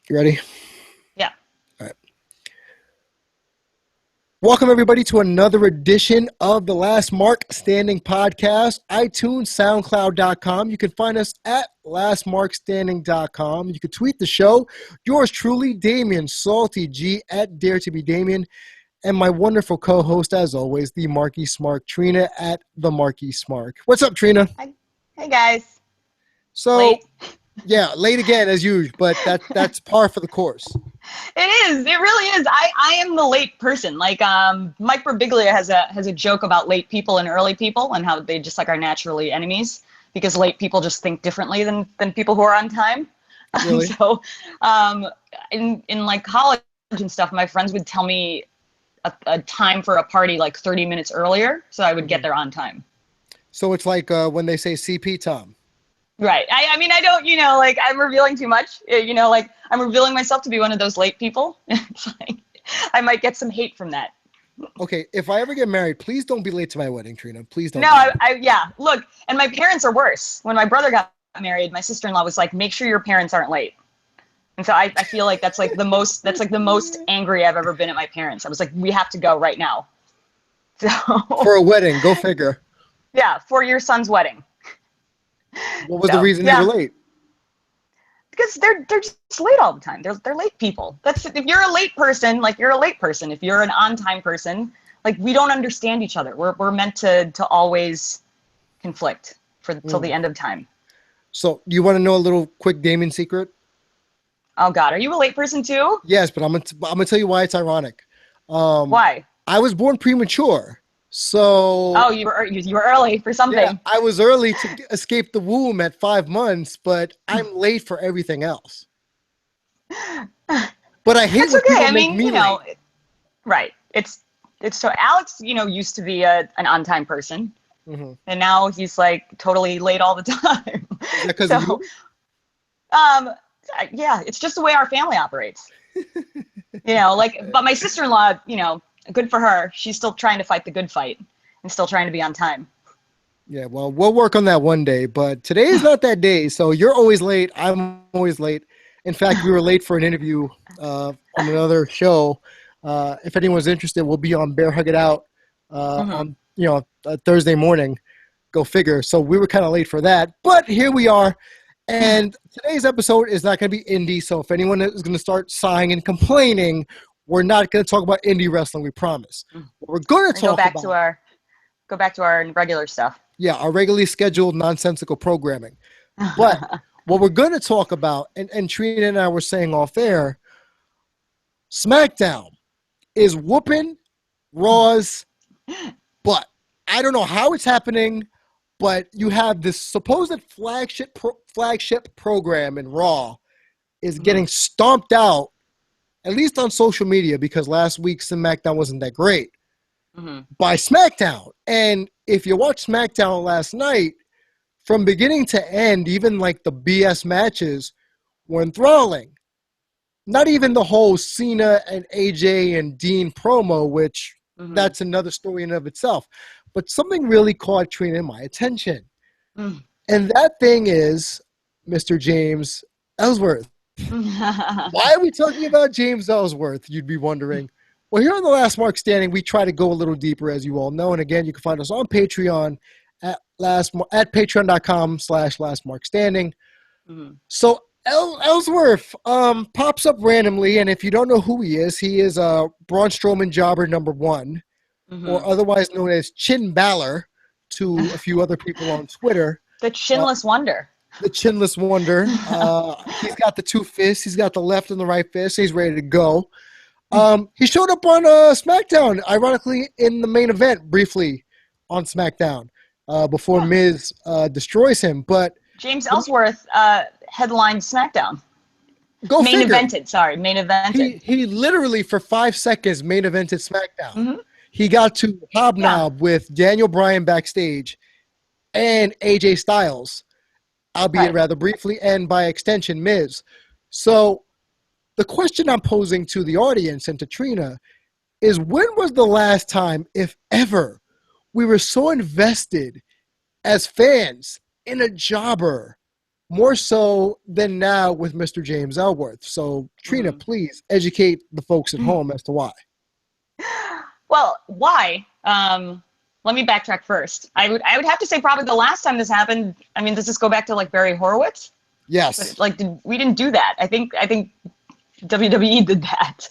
You ready? Yeah. All right. Welcome, everybody, to another edition of the Last Mark Standing podcast. iTunes, SoundCloud.com. You can find us at lastmarkstanding.com. You can tweet the show. Yours truly, Damian Salty G at Dare to Be Damian. And my wonderful co-host, as always, the Marky Smark, Trina at the Marky Smark. What's up, Trina? Hi. Hey, guys. So, Late. yeah, late again as usual, but that's par for the course. It is. It really is. I am the late person. Mike Birbiglia has a joke about late people and early people and how they just are naturally enemies because late people just think differently than people who are on time. Really? So, in college and stuff, my friends would tell me a time for a party 30 minutes earlier, so I would get there on time. So it's like when they say CP Tom. Right. I mean, I don't, I'm revealing too much, I'm revealing myself to be one of those late people. It's I might get some hate from that. Okay. If I ever get married, please don't be late to my wedding, Trina. Please don't. No, yeah, look, and my parents are worse. When my brother got married, my sister-in-law was like, make sure your parents aren't late. And so I feel like that's the most angry I've ever been at my parents. I was like, we have to go right now. So for a wedding, go figure. Yeah. For your son's wedding. What was the reason they were late? Because they're just late all the time. They're late people. If you're a late person, you're a late person. If you're an on-time person, we don't understand each other. We're meant to always conflict till the end of time. So you want to know a little quick Damien secret? Oh God, are you a late person too? Yes, but I'm gonna tell you why it's ironic. Why? I was born premature. So you were early for something. Yeah, I was early to escape the womb at 5 months, but I'm late for everything else. But I hate when people make me late. Right. It's so Alex, used to be an on-time person, and now he's totally late all the time. Is that because of you? Yeah, it's just the way our family operates. But my sister-in-law, good for her. She's still trying to fight the good fight and still trying to be on time. Yeah, well, we'll work on that one day, but today is not that day. So you're always late. I'm always late. In fact, we were late for an interview on another show. If anyone's interested, we'll be on Bear Hug It Out on Thursday morning. Go figure. So we were kind of late for that, but here we are. And today's episode is not going to be indie. So if anyone is going to start sighing and complaining, we're not going to talk about indie wrestling. We promise. We're going to talk go back to our regular stuff. Yeah, our regularly scheduled nonsensical programming. But what we're going to talk about, and Trina and I were saying off air, SmackDown is whooping Raw's butt. I don't know how it's happening, but you have this supposed flagship program in Raw is getting stomped out, at least on social media, because last week's SmackDown wasn't that great, by SmackDown. And if you watch SmackDown last night, from beginning to end, even the BS matches were enthralling. Not even the whole Cena and AJ and Dean promo, which that's another story in and of itself. But something really caught Trina in my attention. And that thing is Mr. James Ellsworth. Why are we talking about James Ellsworth, you'd be wondering? Well, here on The Last Mark Standing, we try to go a little deeper, as you all know. And again, you can find us on Patreon at patreon.com/lastmarkstanding. So Ellsworth pops up randomly, and if you don't know who he is a Braun Strowman jobber #1, or otherwise known as Chin Balor to a few other people on Twitter. The Chinless Wonder. The Chinless Wonder. He's got the 2 fists. He's got the left and the right fist. He's ready to go. He showed up on SmackDown, ironically, in the main event briefly on SmackDown before Miz destroys him. But James Ellsworth headlined SmackDown. Main evented. He literally, for 5 seconds, main evented SmackDown. He got to hobnob with Daniel Bryan backstage and AJ Styles, albeit rather briefly, and by extension, Miz. So the question I'm posing to the audience and to Trina is, when was the last time, if ever, we were so invested as fans in a jobber more so than now with Mr. James Ellsworth. So, Trina, please educate the folks at home as to why. Well, why? Let me backtrack first. I would have to say probably the last time this happened. I mean, does this go back to like Barry Horowitz? Yes. But, like, we didn't do that. I think WWE did that.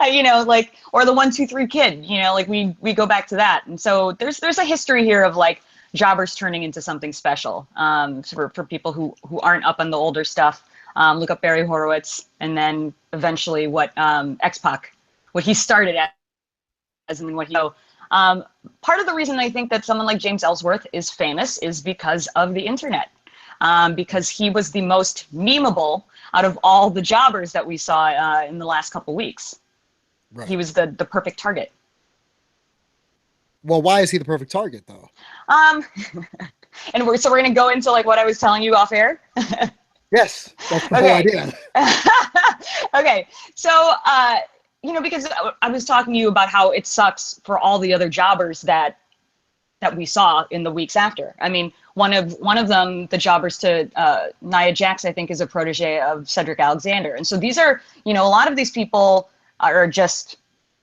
You know, like, or the 1-2-3 Kid. You know, like we go back to that. And so there's a history here of like jobbers turning into something special. For people who aren't up on the older stuff, look up Barry Horowitz, and then eventually what X-Pac, what he started as, and what he. Part of the reason I think that someone like James Ellsworth is famous is because of the internet, because he was the most memeable out of all the jobbers that we saw in the last couple weeks. Right. He was the perfect target. Well, why is he the perfect target, though? And we're going to go into like what I was telling you off air. Yes, that's the whole idea. Okay, so you know, because I was talking to you about how it sucks for all the other jobbers that we saw in the weeks after. I mean, one of them, the jobbers to Nia Jax, I think, is a protege of Cedric Alexander, and so these are, you know, a lot of these people are just,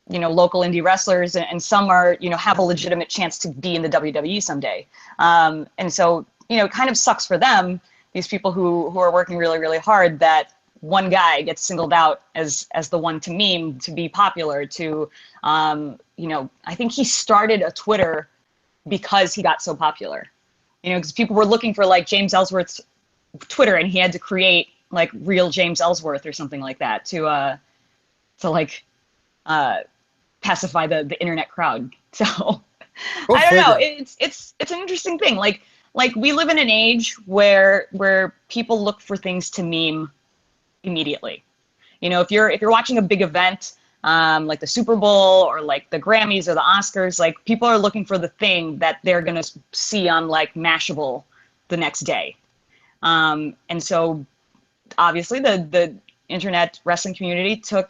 you know, local indie wrestlers, and some are, you know, have a legitimate chance to be in the WWE someday. And so, you know, it kind of sucks for them, these people who are working really, really hard, that one guy gets singled out as the one to meme, to be popular, to, you know, I think he started a Twitter because he got so popular, you know, because people were looking for like James Ellsworth's Twitter, and he had to create like real James Ellsworth or something like that to like pacify the internet crowd. So I don't know. It's an interesting thing. Like we live in an age where people look for things to meme immediately. You know, if you're watching a big event, like the Super Bowl or like the Grammys or the Oscars, like people are looking for the thing that they're gonna see on like Mashable the next day. And so obviously the internet wrestling community took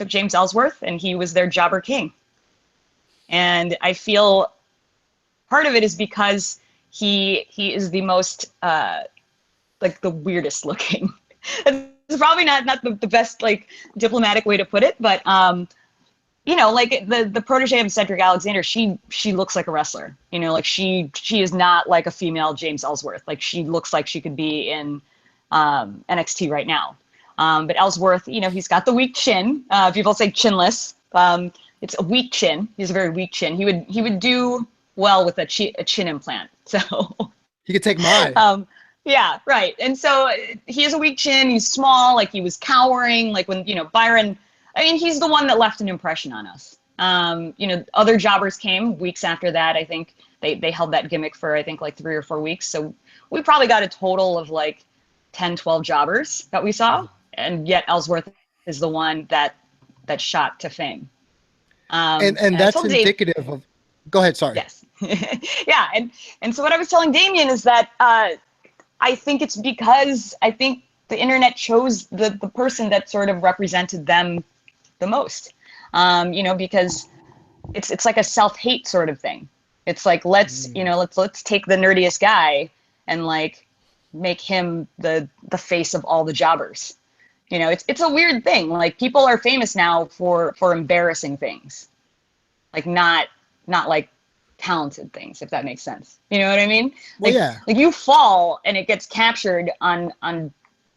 James Ellsworth, and he was their jobber king. And I feel part of it is because he is the most like the weirdest looking. It's probably not the best like diplomatic way to put it, but you know, like the protege of Cedric Alexander, she looks like a wrestler. You know, like she is not like a female James Ellsworth. Like she looks like she could be in NXT right now. But Ellsworth, you know, he's got the weak chin. People say chinless. It's a weak chin. He has a very weak chin. He would do well with a chin implant. So he could take mine. Yeah, right. And so he has a weak chin. He's small. Like he was cowering. Like when, you know, Byron. I mean, he's the one that left an impression on us. You know, other jobbers came weeks after that. I think they held that gimmick for, I think, like 3 or 4 weeks. So we probably got a total of like 10, 12 jobbers that we saw. And yet Ellsworth is the one that shot to fame. And that's indicative of. Go ahead. Sorry. Yes. Yeah. And so what I was telling Damian is that I think it's because I think the internet chose the person that sort of represented them the most. You know, because it's like a self-hate sort of thing. It's like let's take the nerdiest guy and like make him the face of all the jobbers. You know, it's a weird thing. Like people are famous now for embarrassing things, like not like talented things, if that makes sense. You know what I mean? Like, well, yeah. Like you fall and it gets captured on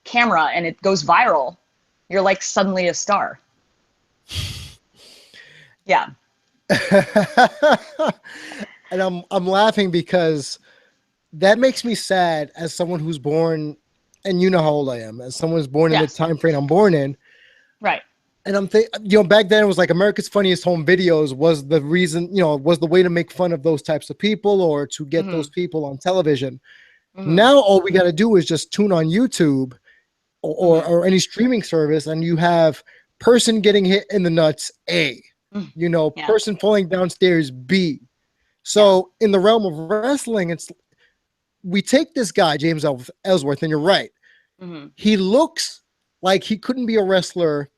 camera and it goes viral. You're like suddenly a star. Yeah. And I'm laughing because that makes me sad as someone who's born, and you know how old I am, as someone who's born in the time frame I'm born in. Right. And I'm thinking, you know, back then it was like America's Funniest Home Videos was the reason, you know, was the way to make fun of those types of people or to get those people on television. Now all we got to do is just tune on YouTube or any streaming service, and you have person getting hit in the nuts, A, you know, person falling downstairs, B. So in the realm of wrestling, we take this guy, James Ellsworth, and you're right. He looks like he couldn't be a wrestler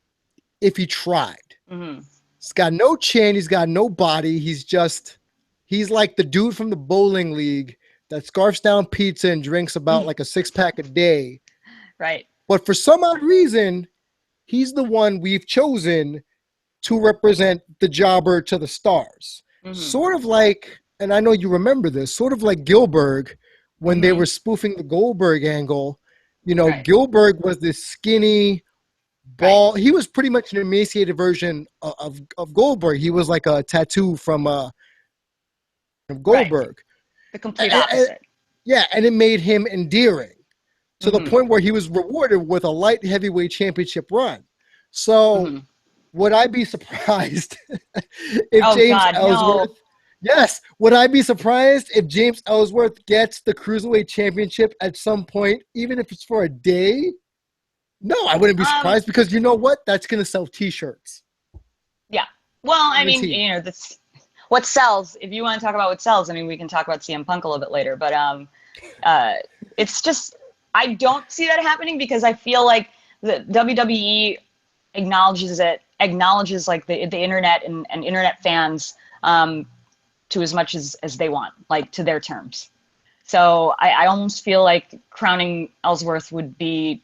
if he tried. He's got no chin. He's got no body. He's like the dude from the bowling league that scarfs down pizza and drinks about like a 6-pack a day. Right. But for some odd reason, he's the one we've chosen to represent the jobber to the stars. Sort of like, and I know you remember this, sort of like Gilbert when they were spoofing the Goldberg angle. You know, Gilbert was this skinny, ball. He was pretty much an emaciated version of Goldberg. He was like a tattoo from Goldberg. Right. The complete opposite. And it made him endearing to the point where he was rewarded with a light heavyweight championship run. So would I be surprised if James Ellsworth? No. Yes. Would I be surprised if James Ellsworth gets the Cruiserweight Championship at some point, even if it's for a day? No, I wouldn't be surprised because you know what? That's going to sell T-shirts. Yeah. Well, I mean, you know, that's what sells. If you want to talk about what sells, I mean, we can talk about CM Punk a little bit later. But it's just, I don't see that happening because I feel like the WWE acknowledges like the internet and internet fans to as much as they want, like to their terms. So I almost feel like crowning Ellsworth would be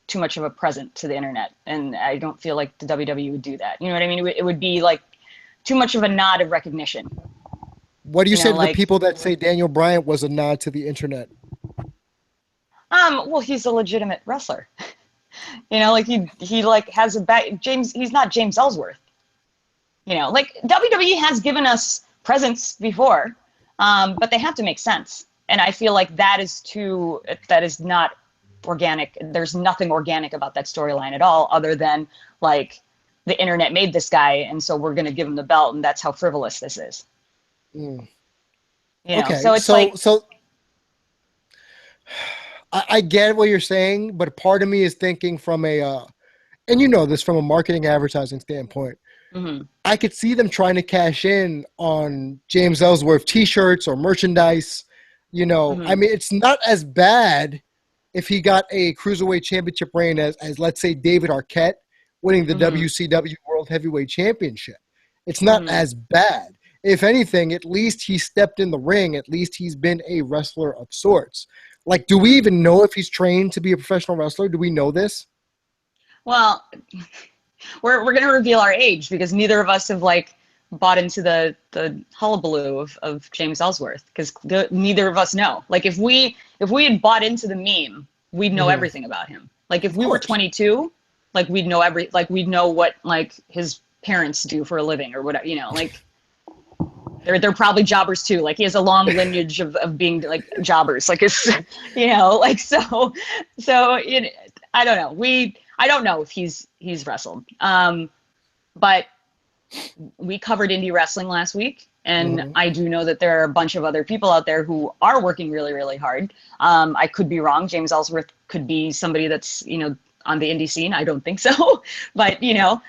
too much of a present to the internet. And I don't feel like the WWE would do that. You know what I mean? It would be like too much of a nod of recognition. What do you say to the people that say Daniel Bryan was a nod to the internet? Well, he's a legitimate wrestler. You know, like he like has a back. He's not James Ellsworth. You know, like WWE has given us presents before, but they have to make sense. And I feel like that is not organic. There's nothing organic about that storyline at all, other than like the internet made this guy, and so we're going to give him the belt, and that's how frivolous this is. You know, okay, so it's so I get what you're saying, but part of me is thinking from a, and you know this from a marketing advertising standpoint. I could see them trying to cash in on James Ellsworth T-shirts or merchandise. You know, I mean, it's not as bad if he got a Cruiserweight Championship reign as let's say David Arquette winning the WCW World Heavyweight Championship. It's not as bad. If anything, at least he stepped in the ring. At least he's been a wrestler of sorts. Like, do we even know if he's trained to be a professional wrestler? Do we know this? Well, we're going to reveal our age because neither of us have like bought into the hullabaloo of James Ellsworth because neither of us know. Like if we had bought into the meme, we'd know everything about him. Like if we were 22, like we'd know what like his parents do for a living or whatever, you know, like they're probably jobbers too. Like he has a long lineage of being like jobbers. Like it's, you know, like so I don't know. I don't know if he's wrestled. But we covered indie wrestling last week, and I do know that there are a bunch of other people out there who are working really, really hard. I could be wrong. James Ellsworth could be somebody that's, you know, on the indie scene. I don't think so. But, you know,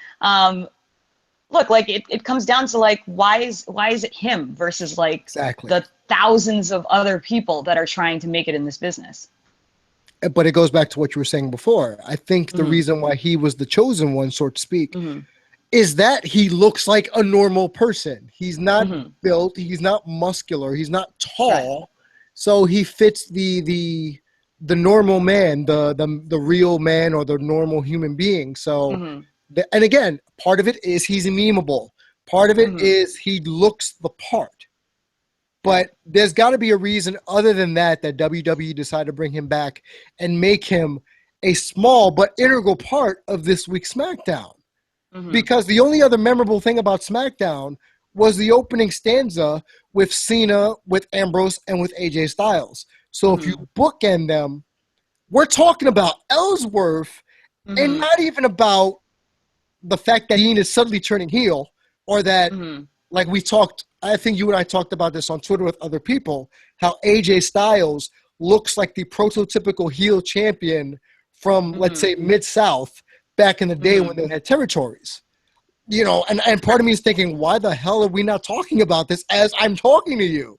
look, like it comes down to like, why is it him versus like the thousands of other people that are trying to make it in this business? But it goes back to what you were saying before. I think the reason why he was the chosen one, so to speak, is that he looks like a normal person. He's not built. He's not muscular. He's not tall. Right. So he fits the normal man, the real man or the normal human being. So, and again, part of it is he's memeable. Part of it is he looks the part. But there's got to be a reason other than that WWE decided to bring him back and make him a small but integral part of this week's SmackDown. Because the only other memorable thing about SmackDown was the opening stanza with Cena, with Ambrose, and with AJ Styles. So if you bookend them, we're talking about Ellsworth and not even about the fact that Dean is suddenly turning heel or that, like we talked, I think you and I talked about this on Twitter with other people, how AJ Styles looks like the prototypical heel champion from, let's say, Mid-South back in the day when they had territories. You know, and part of me is thinking, why the hell are we not talking about this as I'm talking to you?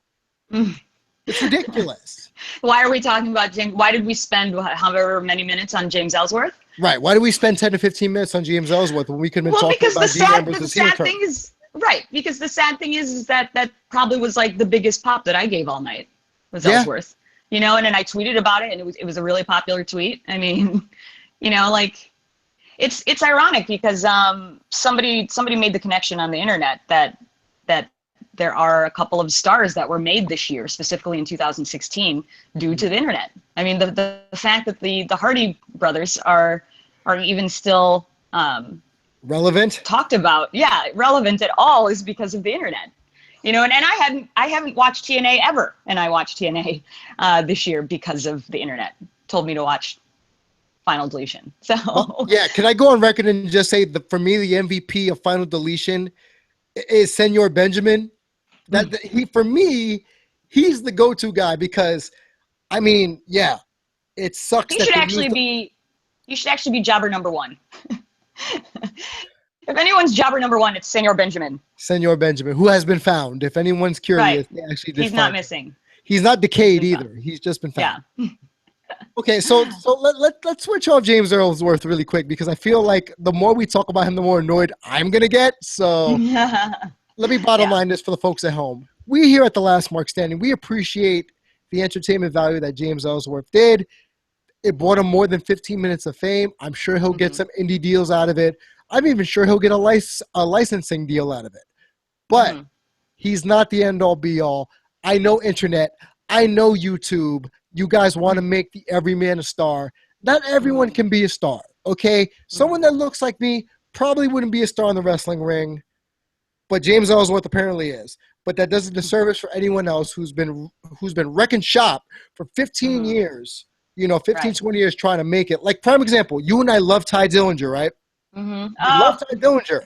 It's ridiculous. Why are we talking about James? Why did we spend however many minutes on James Ellsworth? Right. Why did we spend 10 to 15 minutes on James Ellsworth when we could have been talking about Dean Ambrose's heel turn? Right, because the sad thing is that probably was like the biggest pop that I gave all night. was Yeah. Ellsworth. You know, and then I tweeted about it, and it was a really popular tweet. I mean, you know, like it's ironic because somebody made the connection on the internet that there are a couple of stars that were made this year, specifically in 2016, due to the internet. I mean, the fact that the Hardy brothers are even still Relevant. talked about, yeah, relevant at all, is because of the internet. You know, and I haven't watched TNA ever, and I watched TNA this year because of the internet. Told me to watch Final Deletion. So Well, yeah, can I go on record and just say that for me, the MVP of Final Deletion is Senor Benjamin. That he, for me, he's the go-to guy because, I mean, yeah, it sucks he that should they actually used. be jobber number one. If anyone's jobber number one, it's Senor Benjamin. Senor Benjamin, who has been found. If anyone's curious, Right. they actually did He's find not him. missing. He's not decayed He's been either. He's just been found. Yeah. Okay, so let's switch off James Ellsworth really quick because I feel like the more we talk about him, the more annoyed I'm gonna get. So let me bottom line this for the folks at home. We here at The Last Mark Standing, we appreciate the entertainment value that James Ellsworth did. It brought him more than 15 minutes of fame. I'm sure he'll get some indie deals out of it. I'm even sure he'll get a licensing deal out of it. But he's not the end-all, be-all. I know internet. I know YouTube. You guys want to make the everyman a star. Not everyone can be a star, okay? Someone that looks like me probably wouldn't be a star in the wrestling ring, but James Ellsworth apparently is. But that does a disservice for anyone else who's been wrecking shop for 15 years, 20 years trying to make it. Like, prime example, you and I love Ty Dillinger, right? We love Ty Dillinger.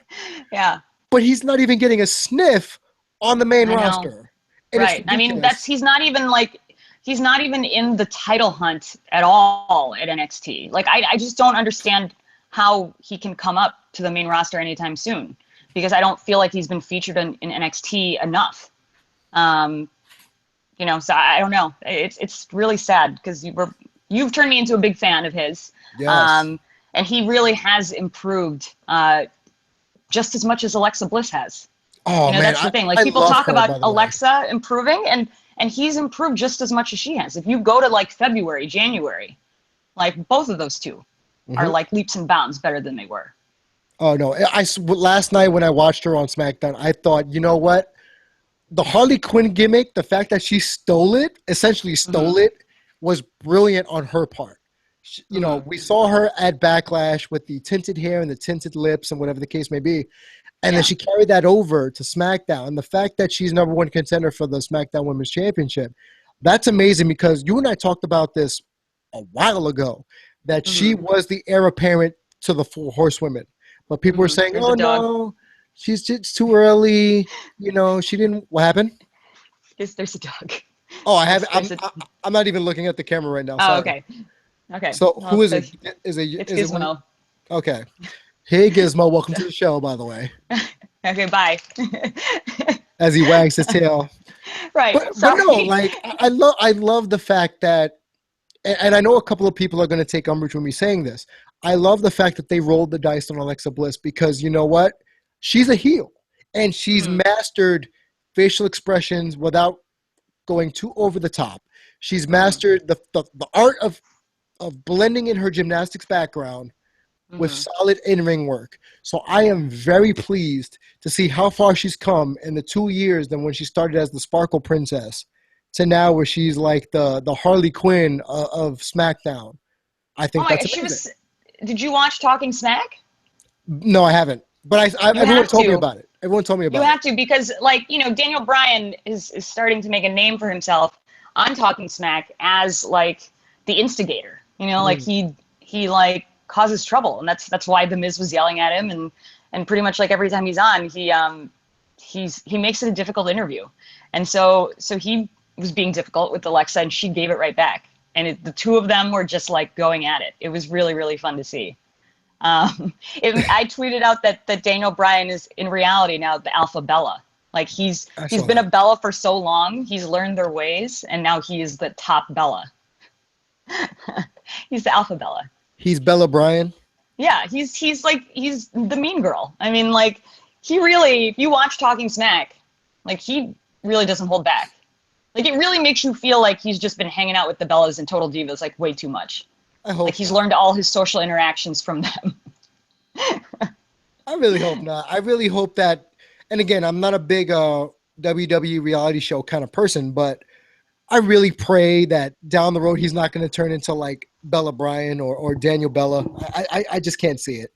Yeah. But he's not even getting a sniff on the main roster. And right. I mean, he's not even in the title hunt at all at NXT. Like, I just don't understand how he can come up to the main roster anytime soon, because I don't feel like he's been featured in NXT enough. So I don't know. It's really sad because you've turned me into a big fan of his. Yes. And he really has improved just as much as Alexa Bliss has. Oh, man. That's the thing. Like, people talk about Alexa improving, and he's improved just as much as she has. If you go to like February, January, like both of those two are like leaps and bounds better than they were. Oh, no. Last night when I watched her on SmackDown, I thought, you know what? The Harley Quinn gimmick, the fact that she essentially stole it, was brilliant on her part. We saw her at Backlash with the tinted hair and the tinted lips and whatever the case may be. And then she carried that over to SmackDown. And the fact that she's number one contender for the SmackDown Women's Championship, that's amazing because you and I talked about this a while ago, that she was the heir apparent to the Four Horsewomen. But people were saying, no, she's just too early. She didn't. What happened? There's a dog. Oh, I have. I'm not even looking at the camera right now. Oh, sorry. Okay. So who is it? It's Gizmo. Okay. Hey, Gizmo. Welcome to the show, by the way. Okay, bye. As he wags his tail. Right. But no, like I love the fact that, and I know a couple of people are going to take umbrage with me saying this. I love the fact that they rolled the dice on Alexa Bliss because you know what? She's a heel, and she's mastered facial expressions without going too over the top. She's mastered the art of blending in her gymnastics background with solid in-ring work. So I am very pleased to see how far she's come in the 2 years than when she started as the Sparkle Princess to now where she's like the Harley Quinn of SmackDown. I think that's amazing. Did you watch Talking Smack? No, I haven't. But everyone told me about it. Everyone told me about it. You have to because, Daniel Bryan is starting to make a name for himself on Talking Smack as, like, the instigator. Like, he causes trouble. And that's why The Miz was yelling at him. And pretty much, like, every time he's on, he makes it a difficult interview. And so he was being difficult with Alexa, and she gave it right back. And the two of them were just, like, going at it. It was really, really fun to see. I tweeted out that Daniel Bryan is in reality now the Alpha Bella. Like he's been a Bella for so long, he's learned their ways, and now he is the top Bella. He's the Alpha Bella. He's Bella Bryan. Yeah, he's the mean girl. I mean, like he really, if you watch Talking Smack, like he really doesn't hold back. Like, it really makes you feel like he's just been hanging out with the Bellas and Total Divas, like, way too much. I hope Like, he's not. learned all his social interactions from them. I really hope not. I really hope that, and again, I'm not a big WWE reality show kind of person, but I really pray that down the road he's not going to turn into like Bella Bryan or Daniel Bella. I just can't see it.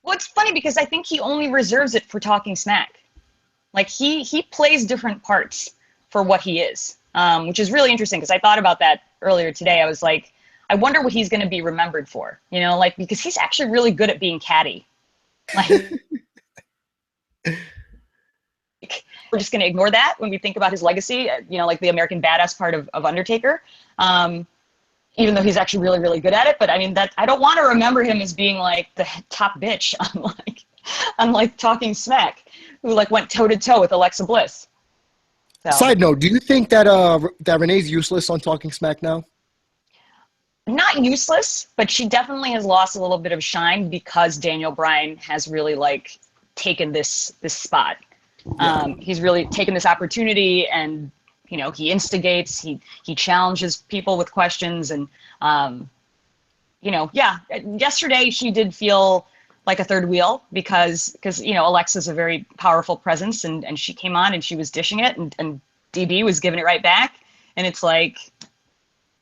Well, it's funny because I think he only reserves it for talking smack. Like, he plays different parts for what he is, which is really interesting because I thought about that earlier today. I was like, I wonder what he's going to be remembered for, you know, like, because he's actually really good at being catty. Like, we're just going to ignore that when we think about his legacy, you know, like the American badass part of Undertaker, even though he's actually really, really good at it. But I mean, that I don't want to remember him as being like the top bitch on like Talking Smack, who like went toe to toe with Alexa Bliss. So. Side note, do you think that that Renee's useless on Talking Smack now? Not useless, but she definitely has lost a little bit of shine because Daniel Bryan has really like taken this spot. Yeah. He's really taken this opportunity, and you know, he instigates, he challenges people with questions, and you know, yeah. Yesterday she did feel like a third wheel because you know, Alexa's a very powerful presence, and she came on and she was dishing it, and DB was giving it right back, and it's like,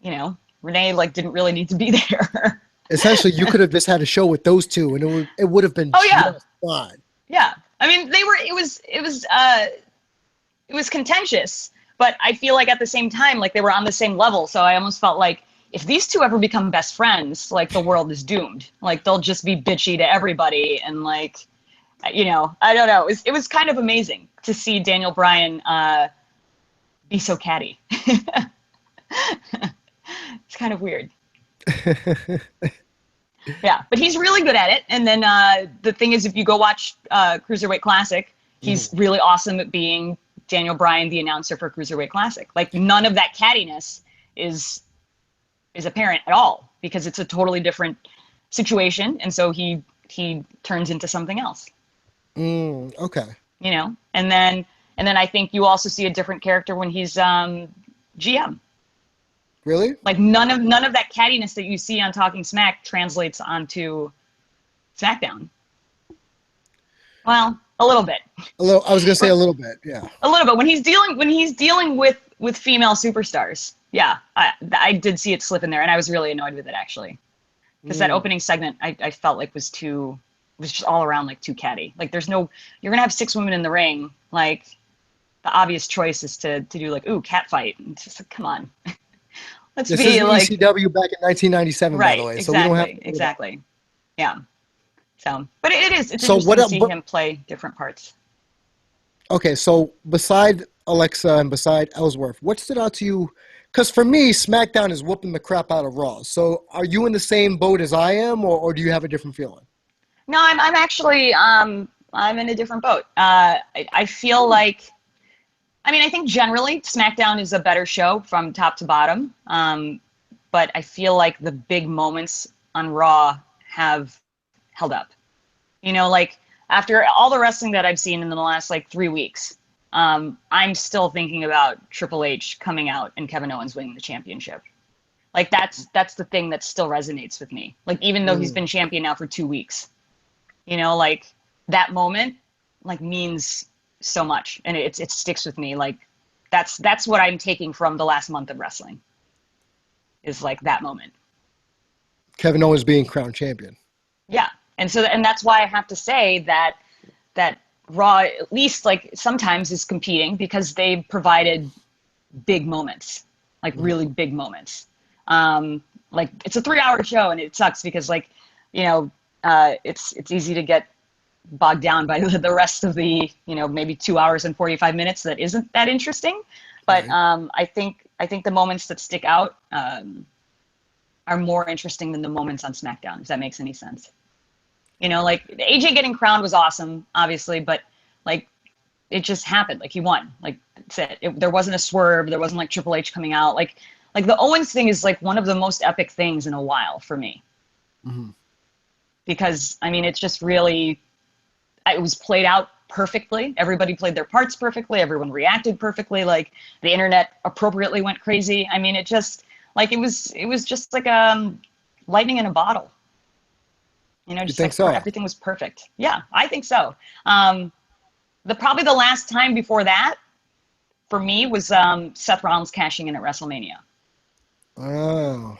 you know, Renee like didn't really need to be there. Essentially, you could have just had a show with those two, and it would have been just fine. Yeah, I mean, they were. It was contentious, but I feel like at the same time, like they were on the same level. So I almost felt like if these two ever become best friends, like the world is doomed. Like they'll just be bitchy to everybody, and like, you know, I don't know. It was kind of amazing to see Daniel Bryan be so catty. It's kind of weird. Yeah, but he's really good at it. And then the thing is, if you go watch Cruiserweight Classic, he's really awesome at being Daniel Bryan, the announcer for Cruiserweight Classic. Like, none of that cattiness is apparent at all because it's a totally different situation. And so he turns into something else. Okay. You know, and then I think you also see a different character when he's GM. Really? Like none of that cattiness that you see on Talking Smack translates onto SmackDown. Well, a little bit. A little. I was gonna say a little bit. Yeah. A little bit when he's dealing with female superstars. Yeah, I did see it slip in there, and I was really annoyed with it actually, because that opening segment I felt like was just all around like too catty. Like you're gonna have 6 women in the ring. Like the obvious choice is to do like cat fight. And just like, come on. Let's this be is like ECW back in 1997, right, by the way. Exactly, so we don't have exactly. Yeah. So, but it's so interesting to see him play different parts. Okay, so beside Alexa and beside Ellsworth, what stood out to you? Because for me, SmackDown is whooping the crap out of Raw. So are you in the same boat as I am, or do you have a different feeling? No, I'm actually I'm in a different boat. I feel like, I mean, I think generally SmackDown is a better show from top to bottom. But I feel like the big moments on Raw have held up. You know, like after all the wrestling that I've seen in the last like 3 weeks, I'm still thinking about Triple H coming out and Kevin Owens winning the championship. Like that's the thing that still resonates with me. Like even though he's been champion now for 2 weeks, you know, like that moment like means so much, and it sticks with me. Like that's what I'm taking from the last month of wrestling, is like that moment. Kevin Owens being crowned champion. Yeah, and that's why I have to say that Raw at least like sometimes is competing because they provided big moments, like really big moments. Like it's a 3-hour show, and it sucks because like, you know, it's easy to get bogged down by the rest of the, you know, maybe 2 hours and 45 minutes that isn't that interesting. But Right. I think the moments that stick out are more interesting than the moments on SmackDown, if that makes any sense. You know, like AJ getting crowned was awesome, obviously, but like it just happened. Like he won. Like that's it. There wasn't a swerve. There wasn't like Triple H coming out. Like the Owens thing is like one of the most epic things in a while for me. Because I mean, it's just really, it was played out perfectly. Everybody played their parts perfectly. Everyone reacted perfectly. Like the internet appropriately went crazy. I mean, it just like it was just like lightning in a bottle. You know, You just think like so? everything was perfect. Yeah, I think so. Probably the last time before that for me was Seth Rollins cashing in at WrestleMania. Oh.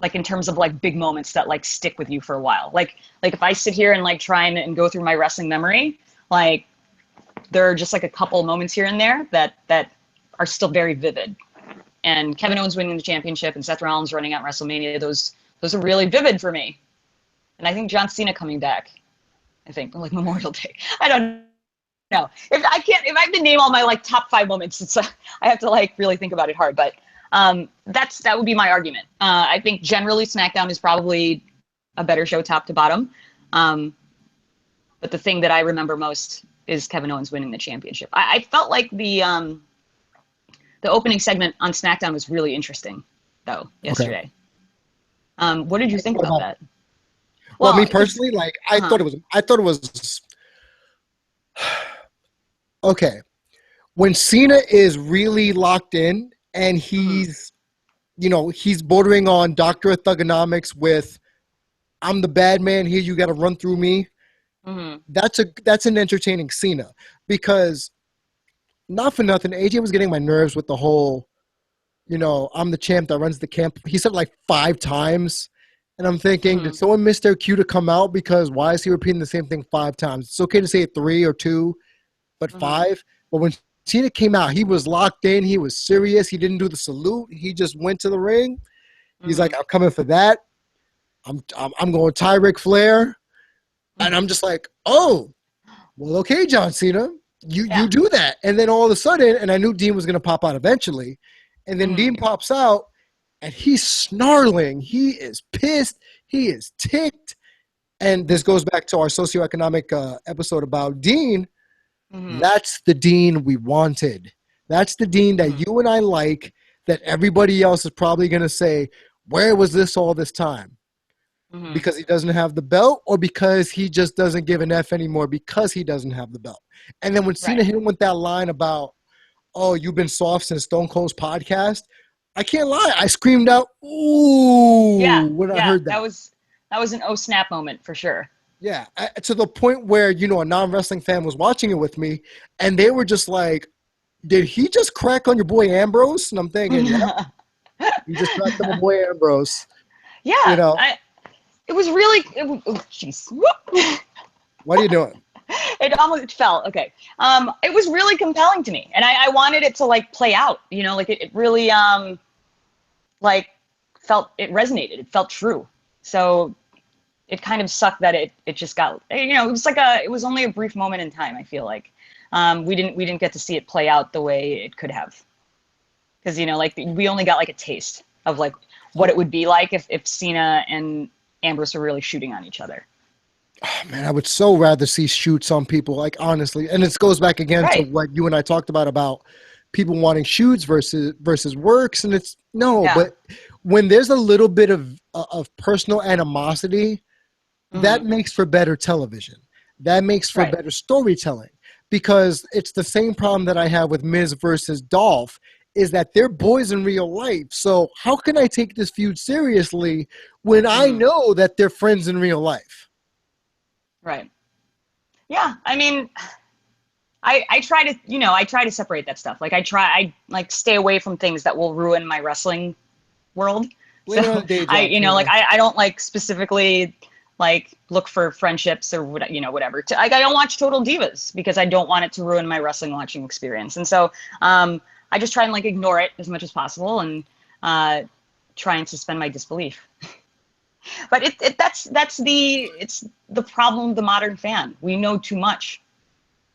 Like in terms of like big moments that like stick with you for a while. Like if I sit here and like try and go through my wrestling memory, like there are just like a couple moments here and there that are still very vivid. And Kevin Owens winning the championship and Seth Rollins running out WrestleMania, those are really vivid for me. And I think John Cena coming back, I think like Memorial Day. I don't know. If I have to name all my like top 5 moments, it's I have to like really think about it hard. But that would be my argument. I think generally SmackDown is probably a better show top to bottom. But the thing that I remember most is Kevin Owens winning the championship. I felt like the opening segment on SmackDown was really interesting, though, yesterday. Okay. What did you think about that? Well, me personally, like I thought it was okay. When Cena is really locked in and he's he's bordering on Dr. Thugonomics with I'm the bad man here, you got to run through me. Mm-hmm. That's an entertaining Cena, because not for nothing, AJ was getting my nerves with the whole, I'm the champ that runs the camp. He said it like 5 times. And I'm thinking, did someone miss their cue to come out? Because why is he repeating the same thing 5 times? It's okay to say 3 or 2, but 5. But when Cena came out, he was locked in. He was serious. He didn't do the salute. He just went to the ring. He's like, I'm coming for that. I'm going tie Ric Flair. And I'm just like, oh, well, okay, John Cena. You do that. And then all of a sudden, and I knew Dean was going to pop out eventually. And then Dean pops out. And he's snarling. He is pissed. He is ticked. And this goes back to our socioeconomic episode about Dean. That's the Dean we wanted. That's the Dean that you and I like, that everybody else is probably going to say, where was this all this time? Because he doesn't have the belt, or because he just doesn't give an F anymore because he doesn't have the belt. And then when Cena hit him with that line about, oh, you've been soft since Stone Cold's podcast, I can't lie. I screamed out, ooh, when I heard that. That was an oh snap moment for sure. Yeah, to the point where, a non-wrestling fan was watching it with me, and they were just like, did he just crack on your boy Ambrose? And I'm thinking, yeah, he just cracked on my boy Ambrose. Yeah, it was really, jeez. What are you doing? It fell. Okay. It was really compelling to me, and I wanted it to like play out, like it really, like it resonated. It felt true. So it kind of sucked that it just got, it was only a brief moment in time. I feel like, we didn't get to see it play out the way it could have. Cause we only got like a taste of like what it would be like if Cena and Ambrose were really shooting on each other. Oh, man, I would so rather see shoots on people, like, honestly. And this goes back again to what you and I talked about people wanting shoots versus works. And it's but when there's a little bit of personal animosity, that makes for better television. That makes for better storytelling, because it's the same problem that I have with Miz versus Dolph, is that they're boys in real life. So how can I take this feud seriously when I know that they're friends in real life? Right. Yeah. I mean, I try to separate that stuff. Like I stay away from things that will ruin my wrestling world. So I don't like specifically like look for friendships or whatever. I don't watch Total Divas because I don't want it to ruin my wrestling watching experience. And so I just try and like ignore it as much as possible and try and suspend my disbelief. But that's the problem of the modern fan. We know too much.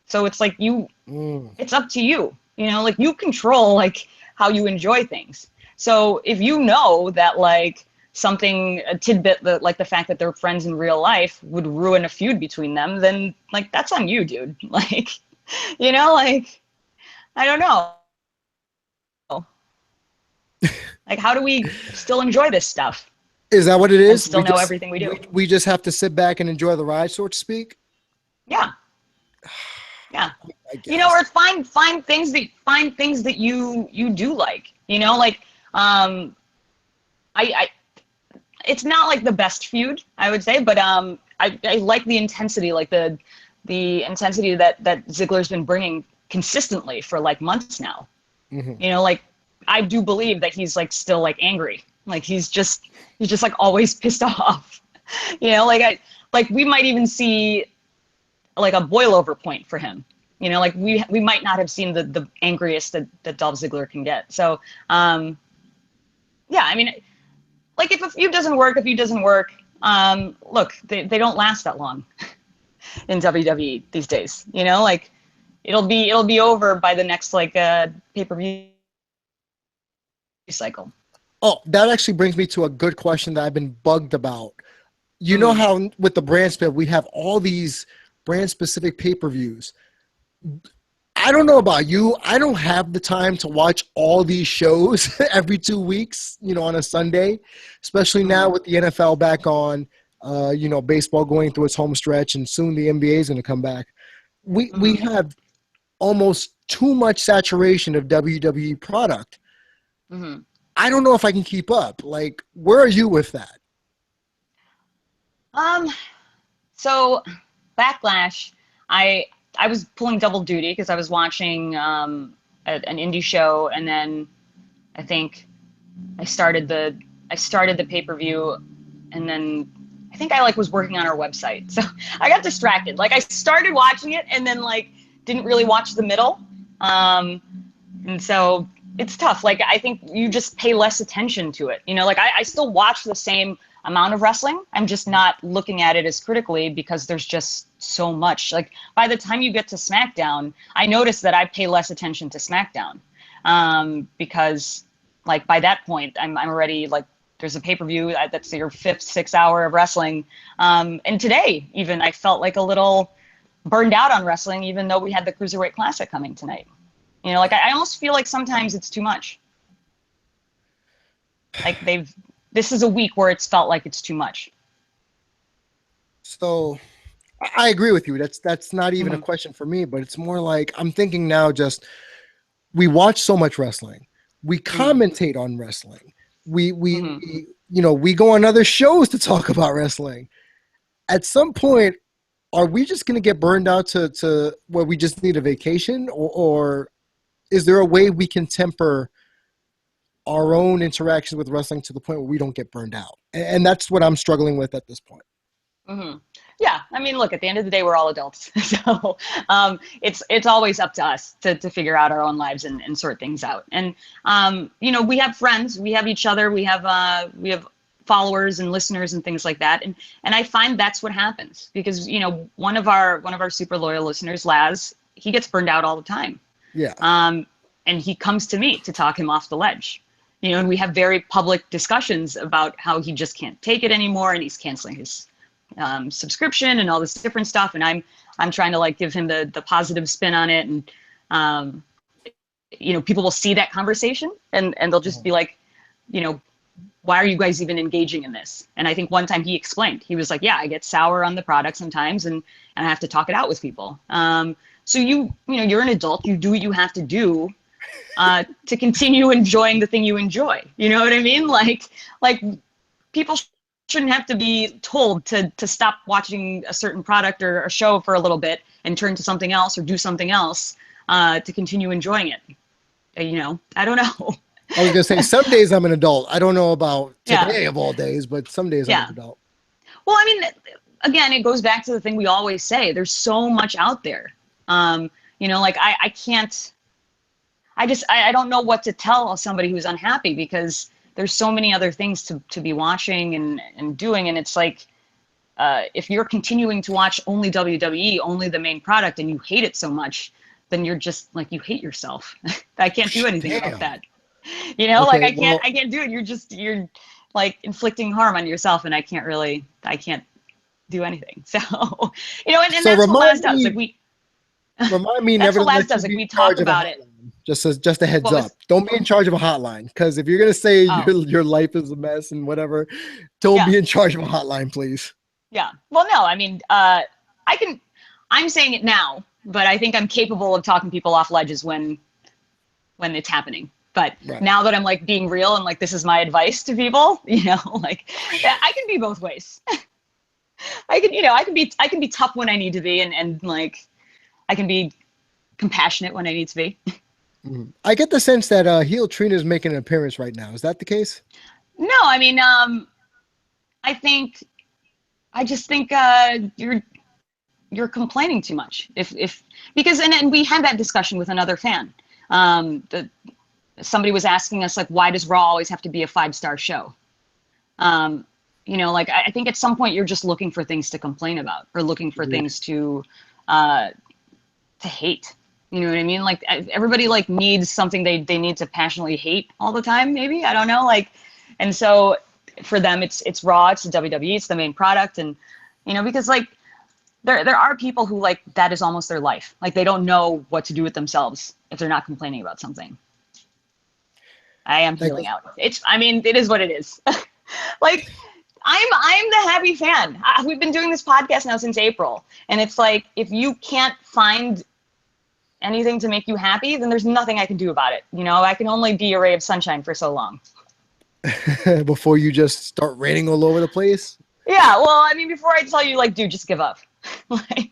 So it's like it's up to you, like you control like how you enjoy things. So if you know that like a tidbit that like the fact that they're friends in real life would ruin a feud between them, then like that's on you, dude. Like, like I don't know. Like, how do we still enjoy this stuff? Is that what it is? Still know everything we do. We just have to sit back and enjoy the ride, so to speak? Yeah. Yeah. I You know, guess. or find things that you do like. You know, like I it's not like the best feud, I would say, but I like the intensity, like the intensity that Ziggler's been bringing consistently for like months now. Hmm. You know, like I do believe that he's like still like angry, like he's just like always pissed off. You know, like we might even see like a boil over point for him. You know, like we might not have seen the angriest that Dolph Ziggler can get. So yeah, I mean, like if a feud doesn't work, look, they don't last that long in WWE these days. You know, like it'll be over by the next like pay-per-view cycle. Oh, that actually brings me to a good question that I've been bugged about. You know Mm, how with the brand split, we have all these brand specific pay-per-views. I don't know about you. I don't have the time to watch all these shows every 2 weeks, on a Sunday, especially now mm, with the NFL back on, baseball going through its home stretch, and soon the NBA is going to come back. We mm. have almost too much saturation of WWE product. Hmm. I don't know if I can keep up. Like, where are you with that? Um, so Backlash, I I was pulling double duty because I was watching an indie show, and then I think I started the I started the pay-per-view, and then I think I like was working on our website. So I got distracted. Like I started watching it and then like didn't really watch the middle. Um, and so it's tough. Like I think you just pay less attention to it. You know, like I still watch the same amount of wrestling. I'm just not looking at it as critically because there's just so much. Like by the time you get to SmackDown, I noticed that I pay less attention to SmackDown because like by that point I'm already like there's a pay-per-view that's your fifth 6 hour of wrestling. And today even I felt like a little burned out on wrestling, even though we had the Cruiserweight Classic coming tonight. You know, like I almost feel like sometimes it's too much. Like this is a week where it's felt like it's too much. So I agree with you. That's not even a Mm-hmm. question for me, but it's more like I'm thinking now just we watch so much wrestling. We Mm-hmm. commentate on wrestling. Mm-hmm. We go on other shows to talk about wrestling. At some point, are we just going to get burned out to where we just need a vacation, or is there a way we can temper our own interactions with wrestling to the point where we don't get burned out? And that's what I'm struggling with at this point. Mm-hmm. Yeah, I mean, look, at the end of the day, we're all adults, so it's always up to us to figure out our own lives and sort things out. And you know, we have friends, we have each other, we have followers and listeners and things like that. And I find that's what happens because you know one of our super loyal listeners, Laz, he gets burned out all the time. Yeah. Um, and he comes to me to talk him off the ledge. You know, and we have very public discussions about how he just can't take it anymore and he's canceling his subscription and all this different stuff. And I'm trying to like give him the positive spin on it. And, um, you know, people will see that conversation and they'll just be like, you know, why are you guys even engaging in this? And I think one time he explained, he was like, yeah, I get sour on the product sometimes and I have to talk it out with people. So you know, you're an adult, you do what you have to do to continue enjoying the thing you enjoy. You know what I mean? Like people shouldn't have to be told to stop watching a certain product or a show for a little bit and turn to something else or do something else to continue enjoying it. You know, I don't know. I was gonna say some days I'm an adult. I don't know about Yeah, today of all days, but some days I'm an yeah. adult. Well, I mean, again, it goes back to the thing we always say. There's so much out there. You know, like I can't. I don't know what to tell somebody who's unhappy because there's so many other things to be watching and doing. And it's like, if you're continuing to watch only WWE, only the main product, and you hate it so much, then you're just like, you hate yourself. I can't do anything about Damn. that. You know, like Okay. Well, I can't do it. You're like inflicting harm on yourself and I can't do anything. So, you know, and so that's what Laz does. Like remind me that's never what to Laz let you does. Like be in we talk charge of a about it. hotline. Just a heads What up. was, Don't be in charge of a hotline because if you're gonna say oh, your life is a mess and whatever, don't yeah. be in charge of a hotline, please. Yeah. Well, no, I mean, I can, I'm saying it now. but I think I'm capable of talking people off ledges when it's happening. But Right. now that I'm like being real and like this is my advice to people, you know, like I can be both ways. I can be tough when I need to be, and like I can be compassionate when I need to be. I get the sense that Heel Trina is making an appearance right now. Is that the case? No, I mean, I just think you're complaining too much. If because and we had that discussion with another fan. Somebody was asking us like, why does Raw always have to be a 5-star show? You know, like I think at some point you're just looking for things to complain about or looking for things to hate. You know what I mean? Like everybody like needs something they need to passionately hate all the time. Maybe, I don't know. Like, and so for them, it's Raw, it's the WWE, it's the main product, and you know, because like there are people who like that is almost their life. Like they don't know what to do with themselves if they're not complaining about something. I am healing out. I mean, it is what it is. Like, I'm the happy fan. We've been doing this podcast now since April, and it's like if you can't find anything to make you happy, then there's nothing I can do about it. You know, I can only be a ray of sunshine for so long. Before you just start raining all over the place? Yeah, well, I mean, before I tell you, like, dude, just give up. Like,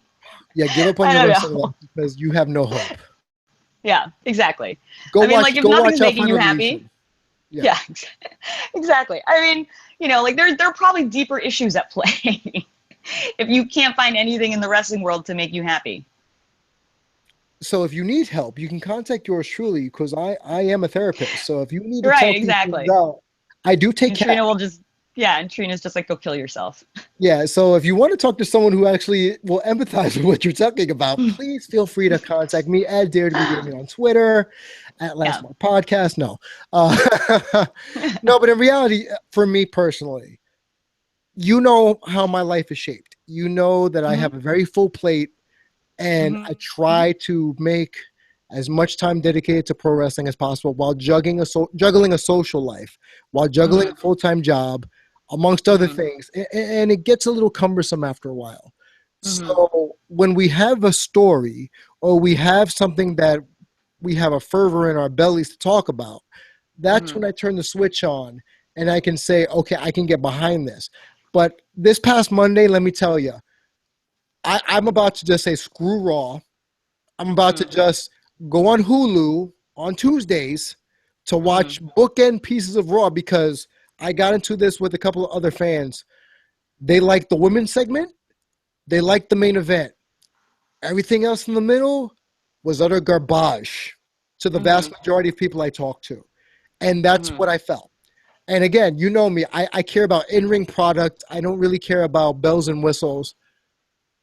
yeah, give up on your wrestling life because you have no hope. Yeah, exactly. Go I mean, watch, like, if go nothing's watch making you happy. Yeah, exactly. I mean, you know, like, there are probably deeper issues at play if you can't find anything in the wrestling world to make you happy. So if you need help, you can contact yours truly because I am a therapist. So if you need to right, talk exactly. out, I do take care. Trina will just, yeah, and Trina's just like, go kill yourself. Yeah, so if you want to talk to someone who actually will empathize with what you're talking about, please feel free to contact me at Dare to Be Gaming on Twitter, at Last Mark Podcast. No. No, but in reality, for me personally, you know how my life is shaped. You know that I have a very full plate, and I try to make as much time dedicated to pro wrestling as possible while juggling a social life, while juggling a full-time job, amongst other things. And it gets a little cumbersome after a while. So when we have a story or we have something that we have a fervor in our bellies to talk about, that's when I turn the switch on and I can say, okay, I can get behind this. But this past Monday, let me tell you, I'm about to just say screw Raw. I'm about to just go on Hulu on Tuesdays to watch bookend pieces of Raw because I got into this with a couple of other fans. They liked the women's segment. They liked the main event. Everything else in the middle was utter garbage to the vast majority of people I talked to. And that's what I felt. And again, you know me, I care about in-ring product. I don't really care about bells and whistles.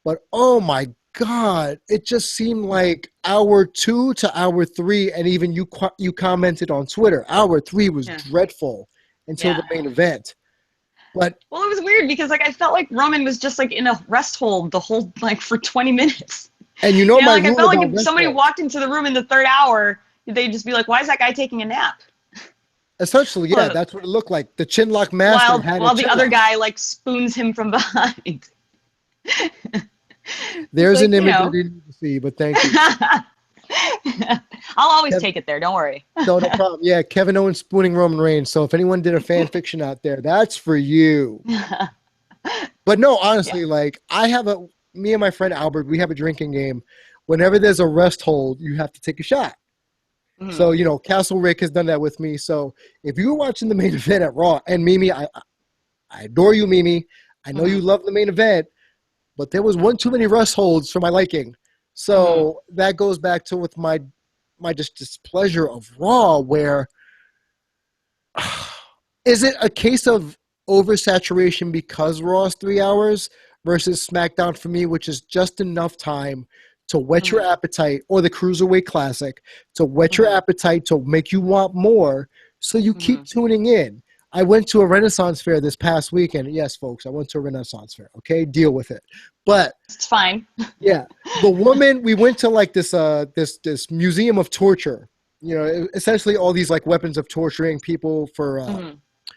But oh my God, it just seemed like hour 2 to hour 3, and even you commented on Twitter, hour 3 was dreadful until the main event. But well, it was weird because like I felt like Roman was just like in a rest hold the whole like for 20 minutes. And you know my like I rule felt like about if somebody wrestling. walked into the room in the 3rd hour, they'd just be like, "Why is that guy taking a nap?" Essentially, yeah, that's what it looked like. The Chinlock master while the other guy like spoons him from behind. There's an image I didn't need to see, but thank you. I'll always take it there. Don't worry. No problem. Yeah, Kevin Owens spooning Roman Reigns. So if anyone did a fan fiction out there, that's for you. But no, honestly, like me and my friend Albert, we have a drinking game. Whenever there's a rest hold, you have to take a shot. So, you know, Castle Rick has done that with me. So if you were watching the main event at Raw, and Mimi, I adore you, Mimi. I know you love the main event, but there was one too many rest holds for my liking. So that goes back to with my just displeasure of Raw, where is it a case of oversaturation because Raw's 3 hours versus SmackDown for me, which is just enough time to whet your appetite, or the Cruiserweight Classic to whet your appetite to make you want more, so you keep tuning in. I went to a Renaissance fair this past weekend. Yes, folks, I went to a Renaissance fair. Okay, deal with it. But it's fine. Yeah, the woman, we went to like this museum of torture. You know, essentially all these like weapons of torturing people for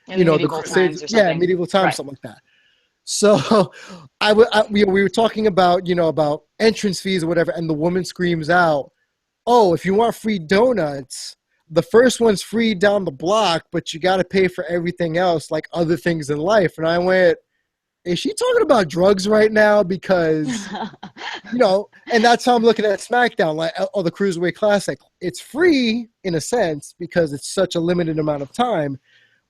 you know, the Crusades. Yeah, medieval times, something like that. So we were talking about, about entrance fees or whatever, and the woman screams out, "Oh, if you want free donuts, the first one's free down the block, but you got to pay for everything else, like other things in life." And I went, "Is she talking about drugs right now?" Because, and that's how I'm looking at SmackDown, like, oh, the Cruiserweight Classic. It's free in a sense because it's such a limited amount of time.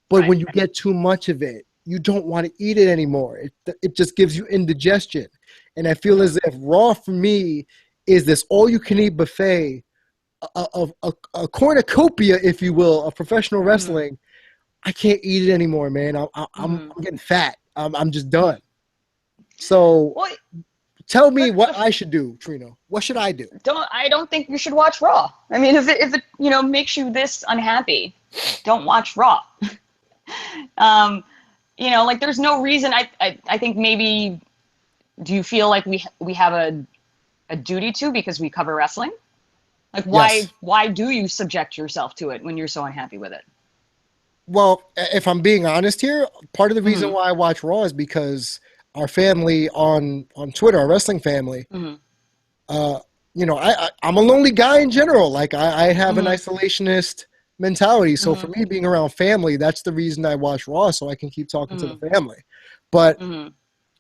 But Right. when you get too much of it, you don't want to eat it anymore. It just gives you indigestion. And I feel as if Raw for me is this all-you-can-eat buffet of a cornucopia, if you will, of professional wrestling. I can't eat it anymore, man. I'm getting fat. I'm just done. So Well, tell me what I should do, Trino. What should I do? I don't think you should watch Raw. I mean, if it makes you this unhappy, don't watch Raw. Like there's no reason. I think maybe, do you feel like we have a duty to, because we cover wrestling? Like Yes. why do you subject yourself to it when you're so unhappy with it? Well, if I'm being honest here, part of the reason why I watch Raw is because our family on Twitter, our wrestling family, I'm a lonely guy in general. Like I have an isolationist mentality. So for me, being around family, that's the reason I watch Raw, so I can keep talking to the family. But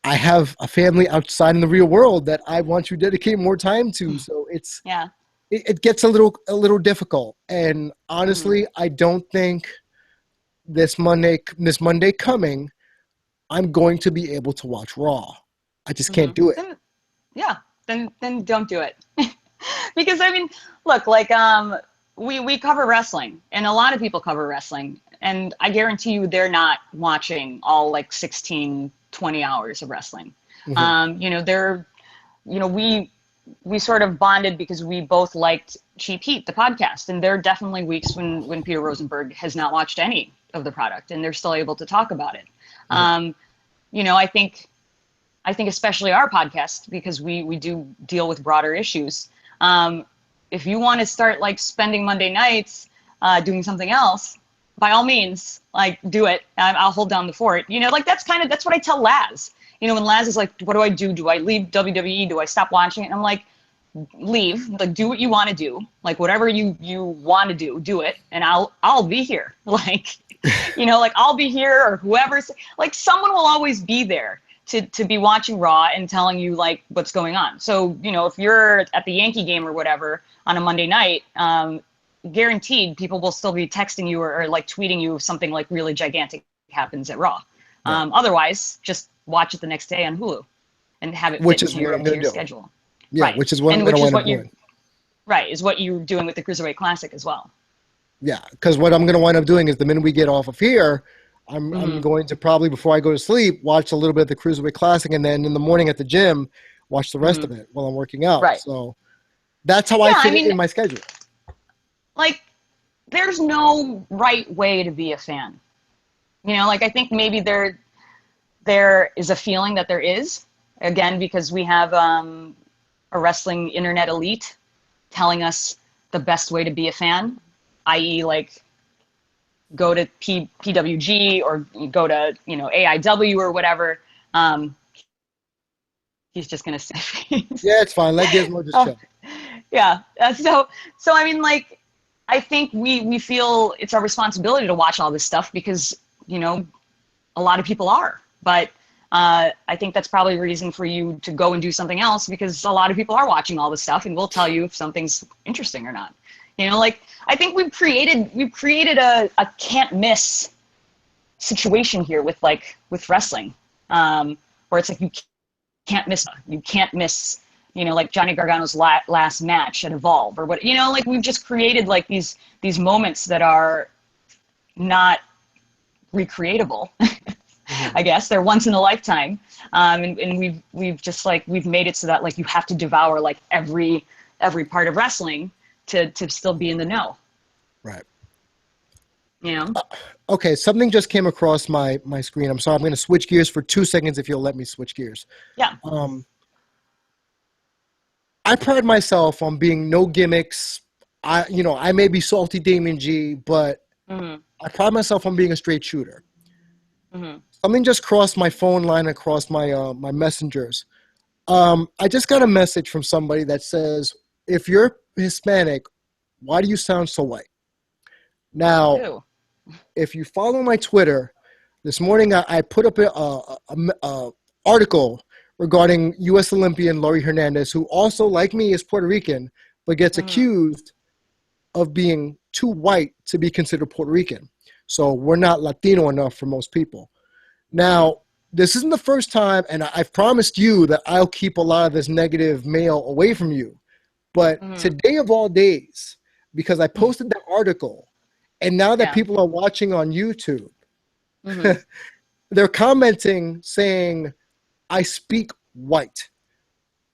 I have a family outside in the real world that I want to dedicate more time to. So it gets a little difficult. And honestly, I don't think this Monday coming, I'm going to be able to watch Raw. I just can't do it. Then don't do it. Because I mean, look, like we cover wrestling, and a lot of people cover wrestling, and I guarantee you they're not watching all like 16, 20 hours of wrestling. We sort of bonded because we both liked Cheap Heat, the podcast, and there are definitely weeks when Peter Rosenberg has not watched any of the product, and they're still able to talk about it. I think especially our podcast, because we do deal with broader issues. If you want to start like spending Monday nights doing something else, by all means, like do it. I'll hold down the fort. That's what I tell Laz. When Laz is like, "What do I do? Do I leave WWE? Do I stop watching it?" And I'm like, leave. Like, do what you want to do. Like, whatever you want to do it, and I'll be here. Like, I'll be here, or whoever's like, someone will always be there to be watching Raw and telling you like what's going on. So, if you're at the Yankee game or whatever on a Monday night, guaranteed people will still be texting you or like tweeting you if something like really gigantic happens at Raw. Yeah. Otherwise, just watch it the next day on Hulu and have it fit into your schedule. Yeah, right. which is what I'm going to wind up doing. Right, is what you're doing with the Cruiserweight Classic as well. Yeah, because what I'm going to wind up doing is the minute we get off of here, I'm going to probably, before I go to sleep, watch a little bit of the Cruiserweight Classic, and then in the morning at the gym, watch the rest of it while I'm working out. Right. So that's how I fit it in my schedule. Like, there's no right way to be a fan. I think maybe there is a feeling that there is, again, because we have a wrestling internet elite telling us the best way to be a fan, i.e. like go to PWG or go to AIW or whatever. He's just gonna say yeah, it's fine. Let Gizmo just chill. Yeah. So I mean, like, I think we feel it's our responsibility to watch all this stuff because a lot of people are, but I think that's probably a reason for you to go and do something else, because a lot of people are watching all this stuff, and we'll tell you if something's interesting or not. I think we've created a can't miss situation here with wrestling, where it's like you can't miss like Johnny Gargano's last match at Evolve or what, like we've just created like these moments that are not recreatable. I guess they're once in a lifetime, and we've just like we've made it so that like you have to devour like every part of wrestling to still be in the know. Right. Okay, something just came across my screen. I'm sorry, I'm going to switch gears for 2 seconds if you'll let me switch gears. Yeah. I pride myself on being no gimmicks. I may be salty Damian G, but I pride myself on being a straight shooter. something just crossed my phone line across my messengers. I just got a message from somebody that says, if you're Hispanic, why do you sound so white? Now, Ew. if you follow my Twitter, this morning I put up a article regarding U.S. Olympian Laurie Hernandez, who also, like me, is Puerto Rican, but gets accused of being too white to be considered Puerto Rican. So we're not Latino enough for most people. Now, this isn't the first time, and I've promised you that I'll keep a lot of this negative mail away from you. But today of all days, because I posted that article, and now that people are watching on YouTube, they're commenting saying, I speak white.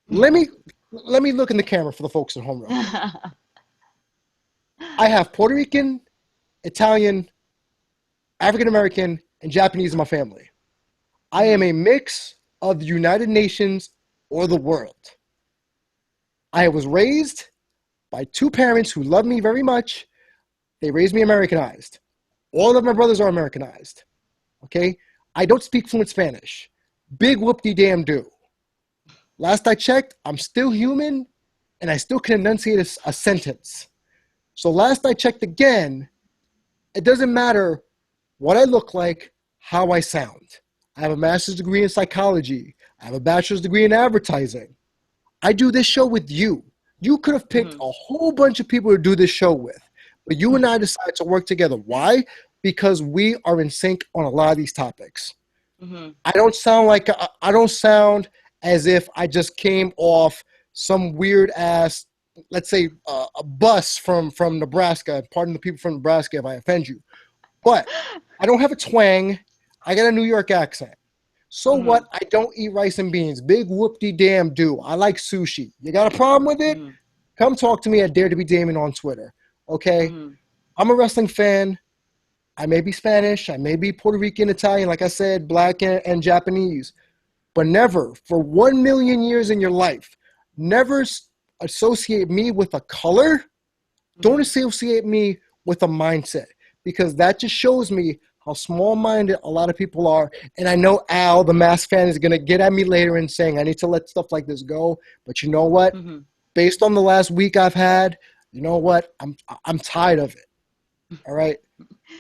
Let me look in the camera for the folks at home real quick. I have Puerto Rican, Italian, African-American, and Japanese in my family. I am a mix of the United Nations or the world. I was raised by two parents who love me very much. They raised me Americanized. All of my brothers are Americanized. Okay? I don't speak fluent Spanish. Big whoop-de-damn-do. Last I checked, I'm still human, and I still can enunciate a sentence. So last I checked again, it doesn't matter what I look like, how I sound. I have a master's degree in psychology. I have a bachelor's degree in advertising. I do this show with you. You could have picked a whole bunch of people to do this show with, but you and I decided to work together. Why? Because we are in sync on a lot of these topics. I don't sound as if I just came off some weird ass, let's say, a bus from Nebraska. Pardon the people from Nebraska if I offend you. But I don't have a twang. I got a New York accent. So what? I don't eat rice and beans. Big whoop-de-damn-do. I like sushi. You got a problem with it? Come talk to me at Dare to be Damon on Twitter. Okay? I'm a wrestling fan. I may be Spanish. I may be Puerto Rican, Italian, like I said, black and Japanese. But never, for 1 million years in your life, never associate me with a color. Don't associate me with a mindset, because that just shows me how small-minded a lot of people are. And I know Al, the Mask fan, is going to get at me later and saying I need to let stuff like this go. But you know what? Based on the last week I've had, you know what? I'm tired of it. All right?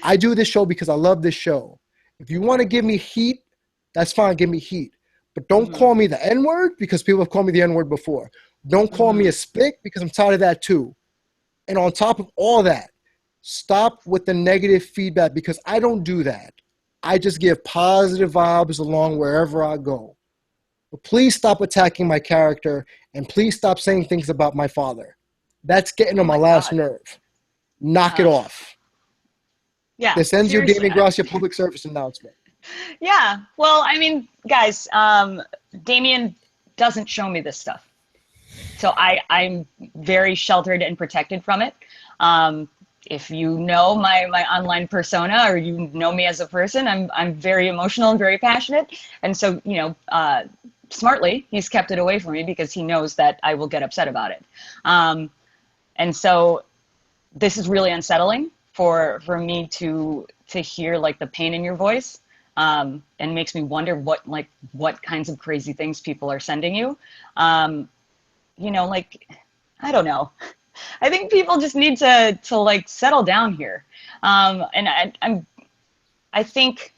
I do this show because I love this show. If you want to give me heat, that's fine. Give me heat. But don't call me the N-word, because people have called me the N-word before. Don't call me a spick, because I'm tired of that too. And on top of all that, stop with the negative feedback, because I don't do that. I just give positive vibes along wherever I go. But please stop attacking my character, and please stop saying things about my father. That's getting on my last nerve. Knock it off. Yeah. This ends your Damian Gracia public service announcement. Yeah. Well, I mean, guys, Damian doesn't show me this stuff. So I'm very sheltered and protected from it. If you know my online persona, or you know me as a person, I'm very emotional and very passionate. And so, smartly, he's kept it away from me, because he knows that I will get upset about it. And so this is really unsettling for me to hear like the pain in your voice, and makes me wonder what kinds of crazy things people are sending you. I don't know. I think people just need to like settle down here. And I think,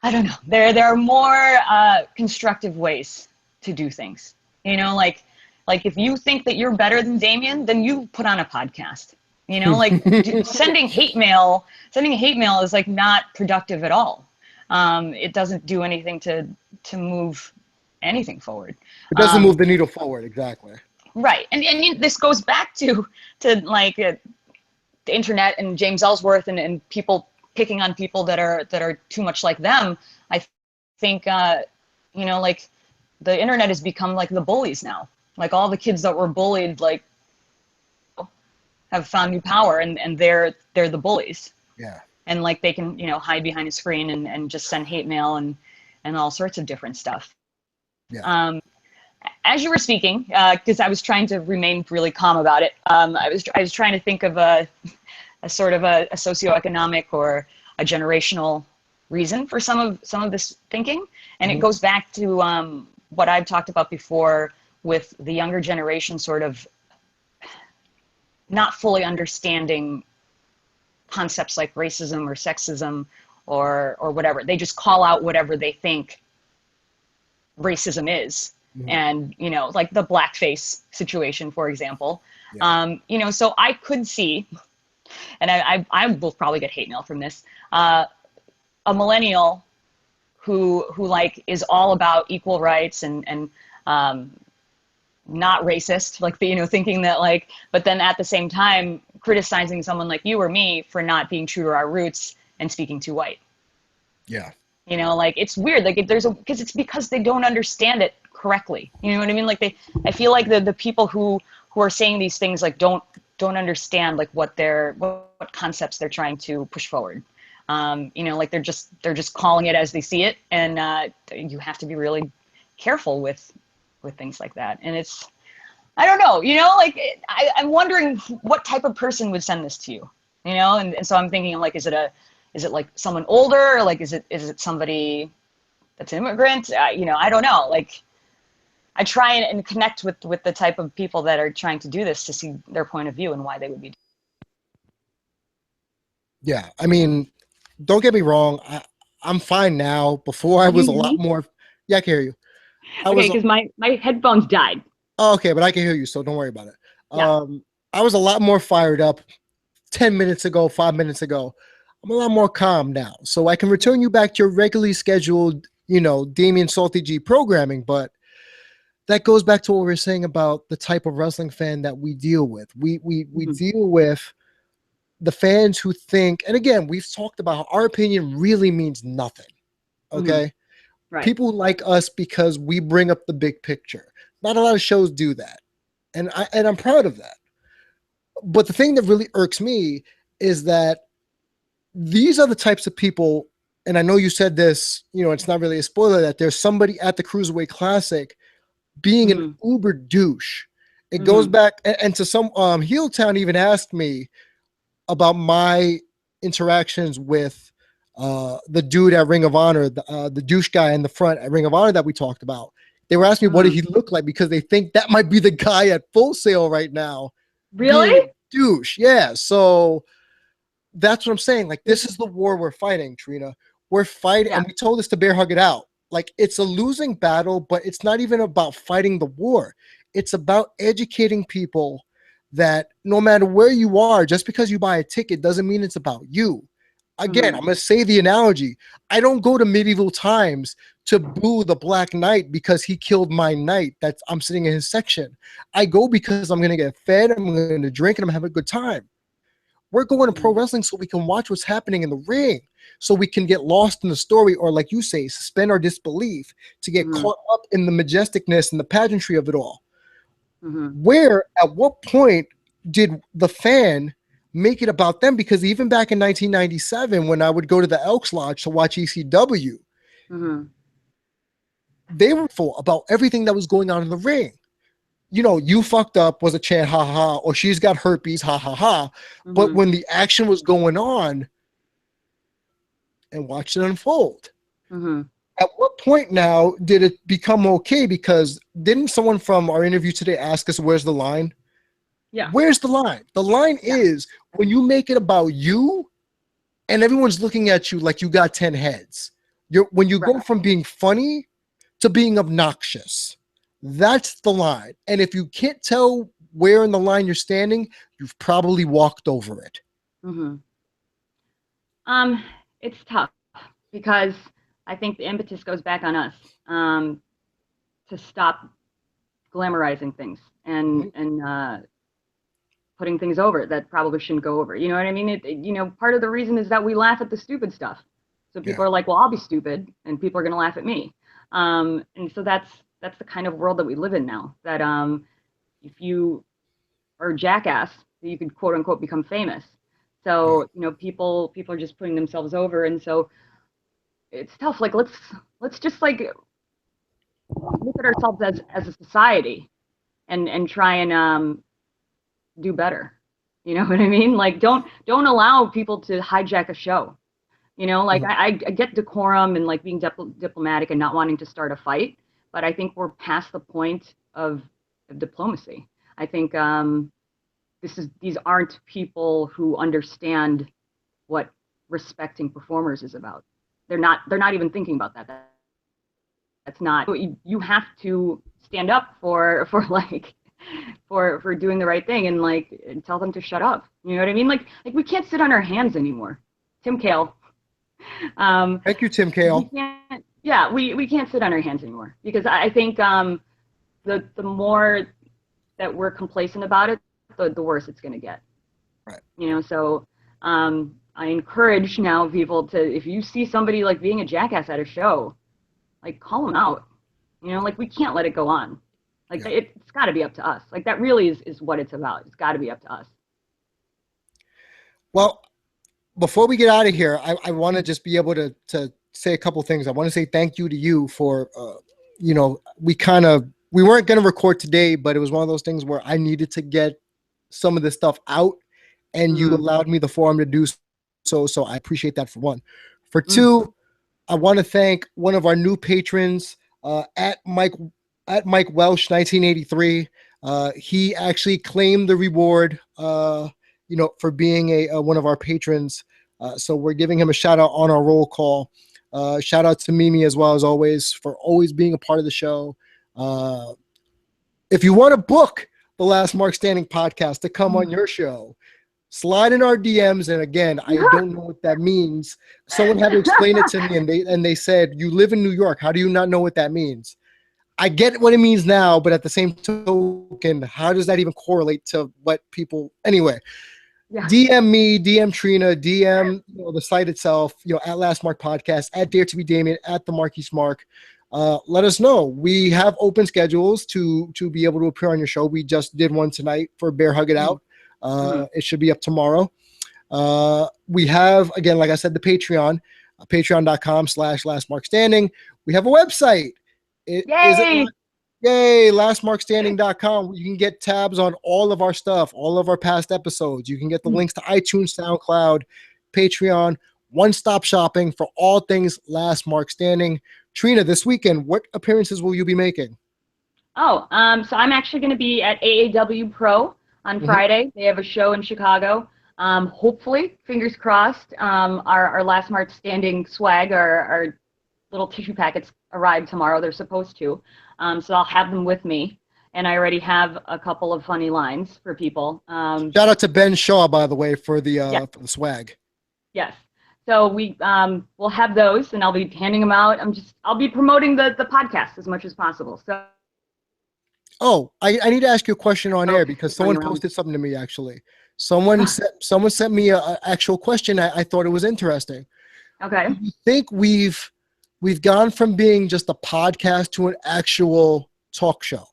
I don't know, there are more constructive ways to do things. Like if you think that you're better than Damian, then you put on a podcast. Sending hate mail is like not productive at all. It doesn't do anything to move anything forward. It doesn't move the needle forward, exactly. Right, and this goes back to like the internet and James Ellsworth and people picking on people that are too much like them. I think like the internet has become like the bullies now. Like all the kids that were bullied like have found new power, and they're the bullies. Yeah. And like they can hide behind a screen and just send hate mail and all sorts of different stuff. Yeah. As you were speaking, because I was trying to remain really calm about it, I was trying to think of a sort of a socioeconomic or a generational reason for some of this thinking, and it Mhm. goes back to what I've talked about before with the younger generation sort of not fully understanding concepts like racism or sexism or whatever. They just call out whatever they think racism is. Mhm. And, you know, like the blackface situation, for example. Yeah. You know, so I could see, and I will probably get hate mail from this, a millennial who like is all about equal rights and not racist, like the, you know, thinking that like, but then at the same time criticizing someone like you or me for not being true to our roots and speaking too white. Yeah. You know, like it's weird. Like there's a because it's because they don't understand it correctly. You know what I mean? Like I feel like the people who are saying these things like don't understand like what concepts they're trying to push forward. You know, like they're just calling it as they see it, and you have to be really careful with things like that. And it's I don't know, you know, like I'm wondering what type of person would send this to you, you know, and so I'm thinking like, is it like someone older, or like is it somebody that's an immigrant? You know, I don't know. Like I try and connect with the type of people that are trying to do this to see their point of view and why they would be. Yeah. I mean, don't get me wrong. I'm fine now. Before I Can you was a hear lot me? more. Yeah, I can hear you. I Okay, was because my headphones died. oh, okay, but I can hear you, so don't worry about it. Yeah. I was a lot more fired up 10 minutes ago, 5 minutes ago. I'm a lot more calm now, so I can return you back to your regularly scheduled, Damian Salty G programming. But that goes back to what we were saying about the type of wrestling fan that we deal with. We Mm-hmm. deal with the fans who think, and again, we've talked about how our opinion really means nothing. Mm-hmm. Okay, Right. people like us because we bring up the big picture. Not a lot of shows do that, and I'm proud of that. But the thing that really irks me is that these are the types of people, and I know you said this, it's not really a spoiler that there's somebody at the Cruiserweight Classic being an Mm-hmm. uber douche. It goes Mm-hmm. back, and to some Heel Town even asked me about my interactions with the dude at Ring of Honor, the douche guy in the front at Ring of Honor that we talked about. They were asking me what did Mm-hmm. he look like because they think that might be the guy at Full Sail right now being a Really? douche. Yeah, so that's what I'm saying. Like, this is the war we're fighting, Trina. We're fighting, Yeah. and we told this to Bear Hug It Out. Like, it's a losing battle, but it's not even about fighting the war. It's about educating people that no matter where you are, just because you buy a ticket doesn't mean it's about you. Again, Mm-hmm. I'm going to say the analogy. I don't go to medieval times to boo the Black Knight because he killed my knight. That's I'm sitting in his section. I go because I'm going to get fed, I'm going to drink, and I'm going to have a good time. We're going to pro Mm-hmm. wrestling so we can watch what's happening in the ring, so we can get lost in the story, or like you say, suspend our disbelief to get Mm-hmm. caught up in the majesticness and the pageantry of it all. Mm-hmm. Where, at what point did the fan make it about them? Because even back in 1997, when I would go to the Elks Lodge to watch ECW, Mm-hmm. they were full about everything that was going on in the ring. You fucked up was a chant, ha ha, or she's got herpes, ha ha ha. But Mm-hmm. when the action was going on, and watched it unfold. Mm-hmm. At what point now did it become okay? Because didn't someone from our interview today ask us, where's the line? Yeah. Where's the line? The line Yeah. is when you make it about you and everyone's looking at you like you got 10 heads. When you Right. go from being funny to being obnoxious, that's the line. And if you can't tell where in the line you're standing, you've probably walked over it. Mm-hmm. Um, it's tough because I think the impetus goes back on us to stop glamorizing things Mhm. and putting things over that probably shouldn't go over. You know what I mean? You know, part of the reason is that we laugh at the stupid stuff. So people Yeah. are like, "Well, I'll be stupid," and people are going to laugh at me. And so that's the kind of world that we live in now. That if you are a jackass, you could quote unquote become famous. Yeah. So you know, people are just putting themselves over, and so it's tough. Like let's just like look at ourselves as a society and try and do better. You know what I mean? Like don't allow people to hijack a show. You know, like I get decorum and like being diplomatic and not wanting to start a fight, but I think we're past the point of diplomacy. I think these aren't people who understand what respecting performers is about. They're not even thinking about that. That's not, you have to stand up for like for doing the right thing and like tell them to shut up. You know what I mean? Like we can't sit on our hands anymore. Tim Kale. Thank you, Tim We Kale. can't, yeah, we can't sit on our hands anymore because I think the more that we're complacent about it, the worse it's going to get. Right. You know, so I encourage now people to, if you see somebody like being a jackass at a show, like call them out. You know, like we can't let it go on. Like Yeah. it's got to be up to us. Like that really is what it's about. It's got to be up to us. Well, before we get out of here, I want to just be able to say a couple things. I want to say thank you to you for, we weren't going to record today, but it was one of those things where I needed to get some of this stuff out, and you allowed me the forum to do so. So I appreciate that for one. For two, I want to thank one of our new patrons, at Mike Welsh 1983. He actually claimed the reward, for being a one of our patrons. So we're giving him a shout out on our roll call. Shout out to Mimi as well, as always, for always being a part of the show. If you want to book the Last Mark Standing podcast to come on your show, slide in our DMs. And again, I don't know what that means. Someone had to explain it to me, and they said, "You live in New York. How do you not know what that means?" I get what it means now, but at the same token, how does that even correlate to what people? Anyway, Yeah. DM me, DM Trina, DM the site itself. At Last Mark Podcast, at Dare to Be Damian, at the Marky Smark. Let us know. We have open schedules to be able to appear on your show. We just did one tonight for Bear Hug It Out. It should be up tomorrow. We have, again, like I said, the Patreon, patreon.com/lastmarkstanding. We have a website. Yay! Lastmarkstanding.com. You can get tabs on all of our stuff, all of our past episodes. You can get the links to iTunes, SoundCloud, Patreon, one-stop shopping for all things Last Mark Standing. Trina, this weekend, what appearances will you be making? So I'm actually going to be at AAW Pro on Friday. They have a show in Chicago. Hopefully, fingers crossed, our Last Mark Standing swag, our little tissue packets arrive tomorrow. They're supposed to. So I'll have them with me. And I already have a couple of funny lines for people. Shout out to Ben Shaw, by the way, for the swag. Yes. So we'll have those, and I'll be handing them out. I'll be promoting the podcast as much as possible. So. Oh, I need to ask you a question on air because someone posted something to me, actually. Someone sent me an actual question. I thought it was interesting. Okay. Do you think we've gone from being just a podcast to an actual talk show?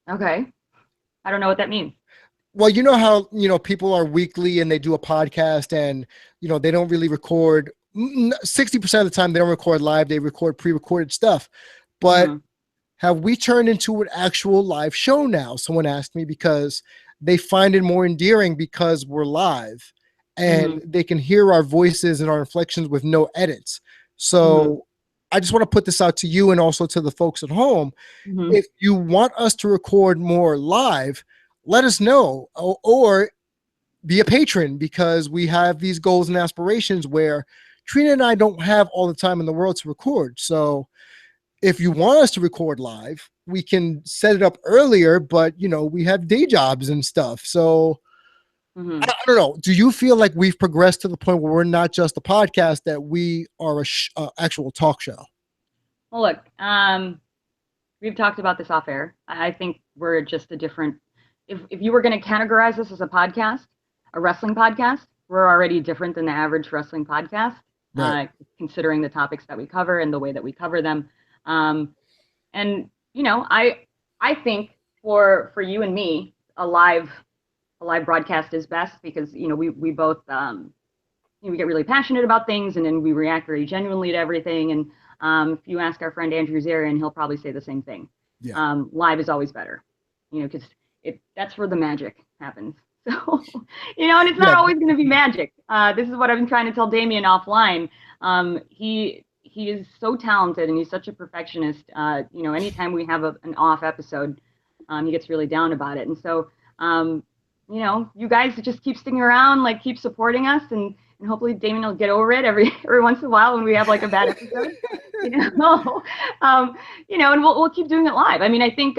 Okay. I don't know what that means. Well, you know how, people are weekly and they do a podcast and, they don't really record. 60% of the time they don't record live. They record pre-recorded stuff. But have we turned into an actual live show now? Someone asked me, because they find it more endearing because we're live and they can hear our voices and our inflections with no edits. So I just want to put this out to you and also to the folks at home. If you want us to record more live, let us know, or be a patron, because we have these goals and aspirations where Trina and I don't have all the time in the world to record. So if you want us to record live, we can set it up earlier, but we have day jobs and stuff. So I don't know. Do you feel like we've progressed to the point where we're not just a podcast, that we are a actual talk show? Well, look, we've talked about this off air. I think we're just a different, if you were going to categorize us as a podcast, a wrestling podcast, we're already different than the average wrestling podcast, considering the topics that we cover and the way that we cover them. And, I think for you and me, a live broadcast is best, because, we both, we get really passionate about things, and then we react very genuinely to everything. And if you ask our friend Andrew Zarian, he'll probably say the same thing. Live is always better, because that's where the magic happens. So, and it's not always going to be magic. This is what I've been trying to tell Damian offline. He is so talented and he's such a perfectionist. Anytime we have an off episode, he gets really down about it. And so, you guys just keep sticking around, like keep supporting us, and hopefully Damian will get over it every once in a while when we have like a bad episode. And we'll keep doing it live. I mean, I think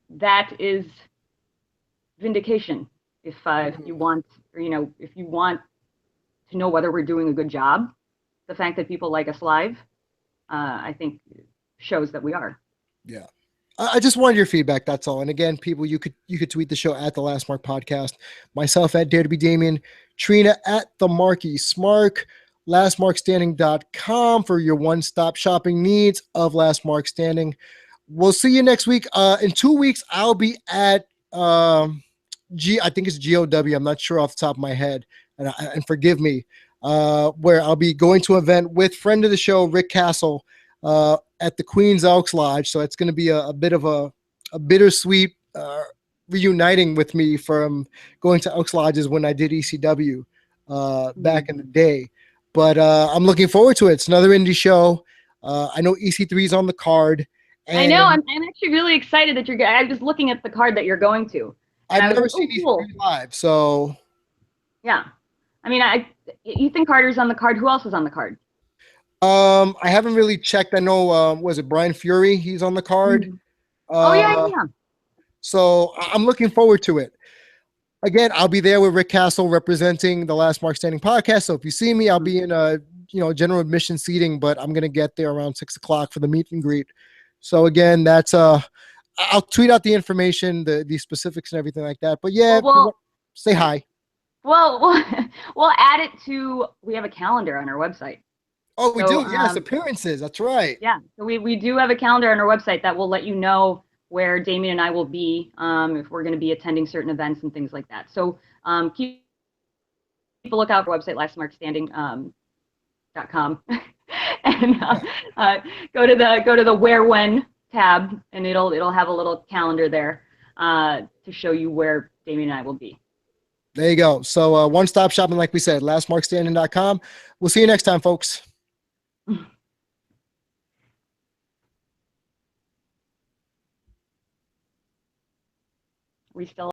that is vindication. If you want, if you want to know whether we're doing a good job, the fact that people like us live, I think shows that we are. Yeah. I just wanted your feedback. That's all. And again, people, you could tweet the show at the Last Mark Podcast, myself at Dare to Be Damian, Trina at the Marky Smark, lastmarkstanding.com for your one-stop shopping needs of Last Mark Standing. We'll see you next week. In 2 weeks, I'll be at I think it's GOW. I'm not sure off the top of my head, and forgive me. Where I'll be going to an event with friend of the show, Rick Castle, at the Queens Elks Lodge. So it's going to be a bit of a bittersweet reuniting with me from going to Elks Lodges when I did ECW back in the day. But I'm looking forward to it. It's another indie show. I know EC3 is on the card. And I know. I'm actually really excited that you're. I was looking at the card that you're going to. I've never seen EC3 live, so yeah. I mean, Ethan Carter's on the card. Who else is on the card? I haven't really checked. I know, was it Brian Fury? He's on the card. Yeah. So I'm looking forward to it. Again, I'll be there with Rick Castle representing the Last Mark Standing podcast. So if you see me, I'll be in general admission seating, but I'm gonna get there around 6 o'clock for the meet and greet. So again, that's I'll tweet out the information, the specifics and everything like that. But yeah, say hi. Well, we'll add it to. We have a calendar on our website. Oh, we do. Yes, appearances. That's right. Yeah, so we do have a calendar on our website that will let you know where Damian and I will be if we're going to be attending certain events and things like that. So keep a lookout for our website, lastmarkstanding.com, and go to the Where When tab, and it'll have a little calendar there to show you where Damian and I will be. There you go. So one-stop shopping, like we said, lastmarkstanding.com. We'll see you next time, folks. We still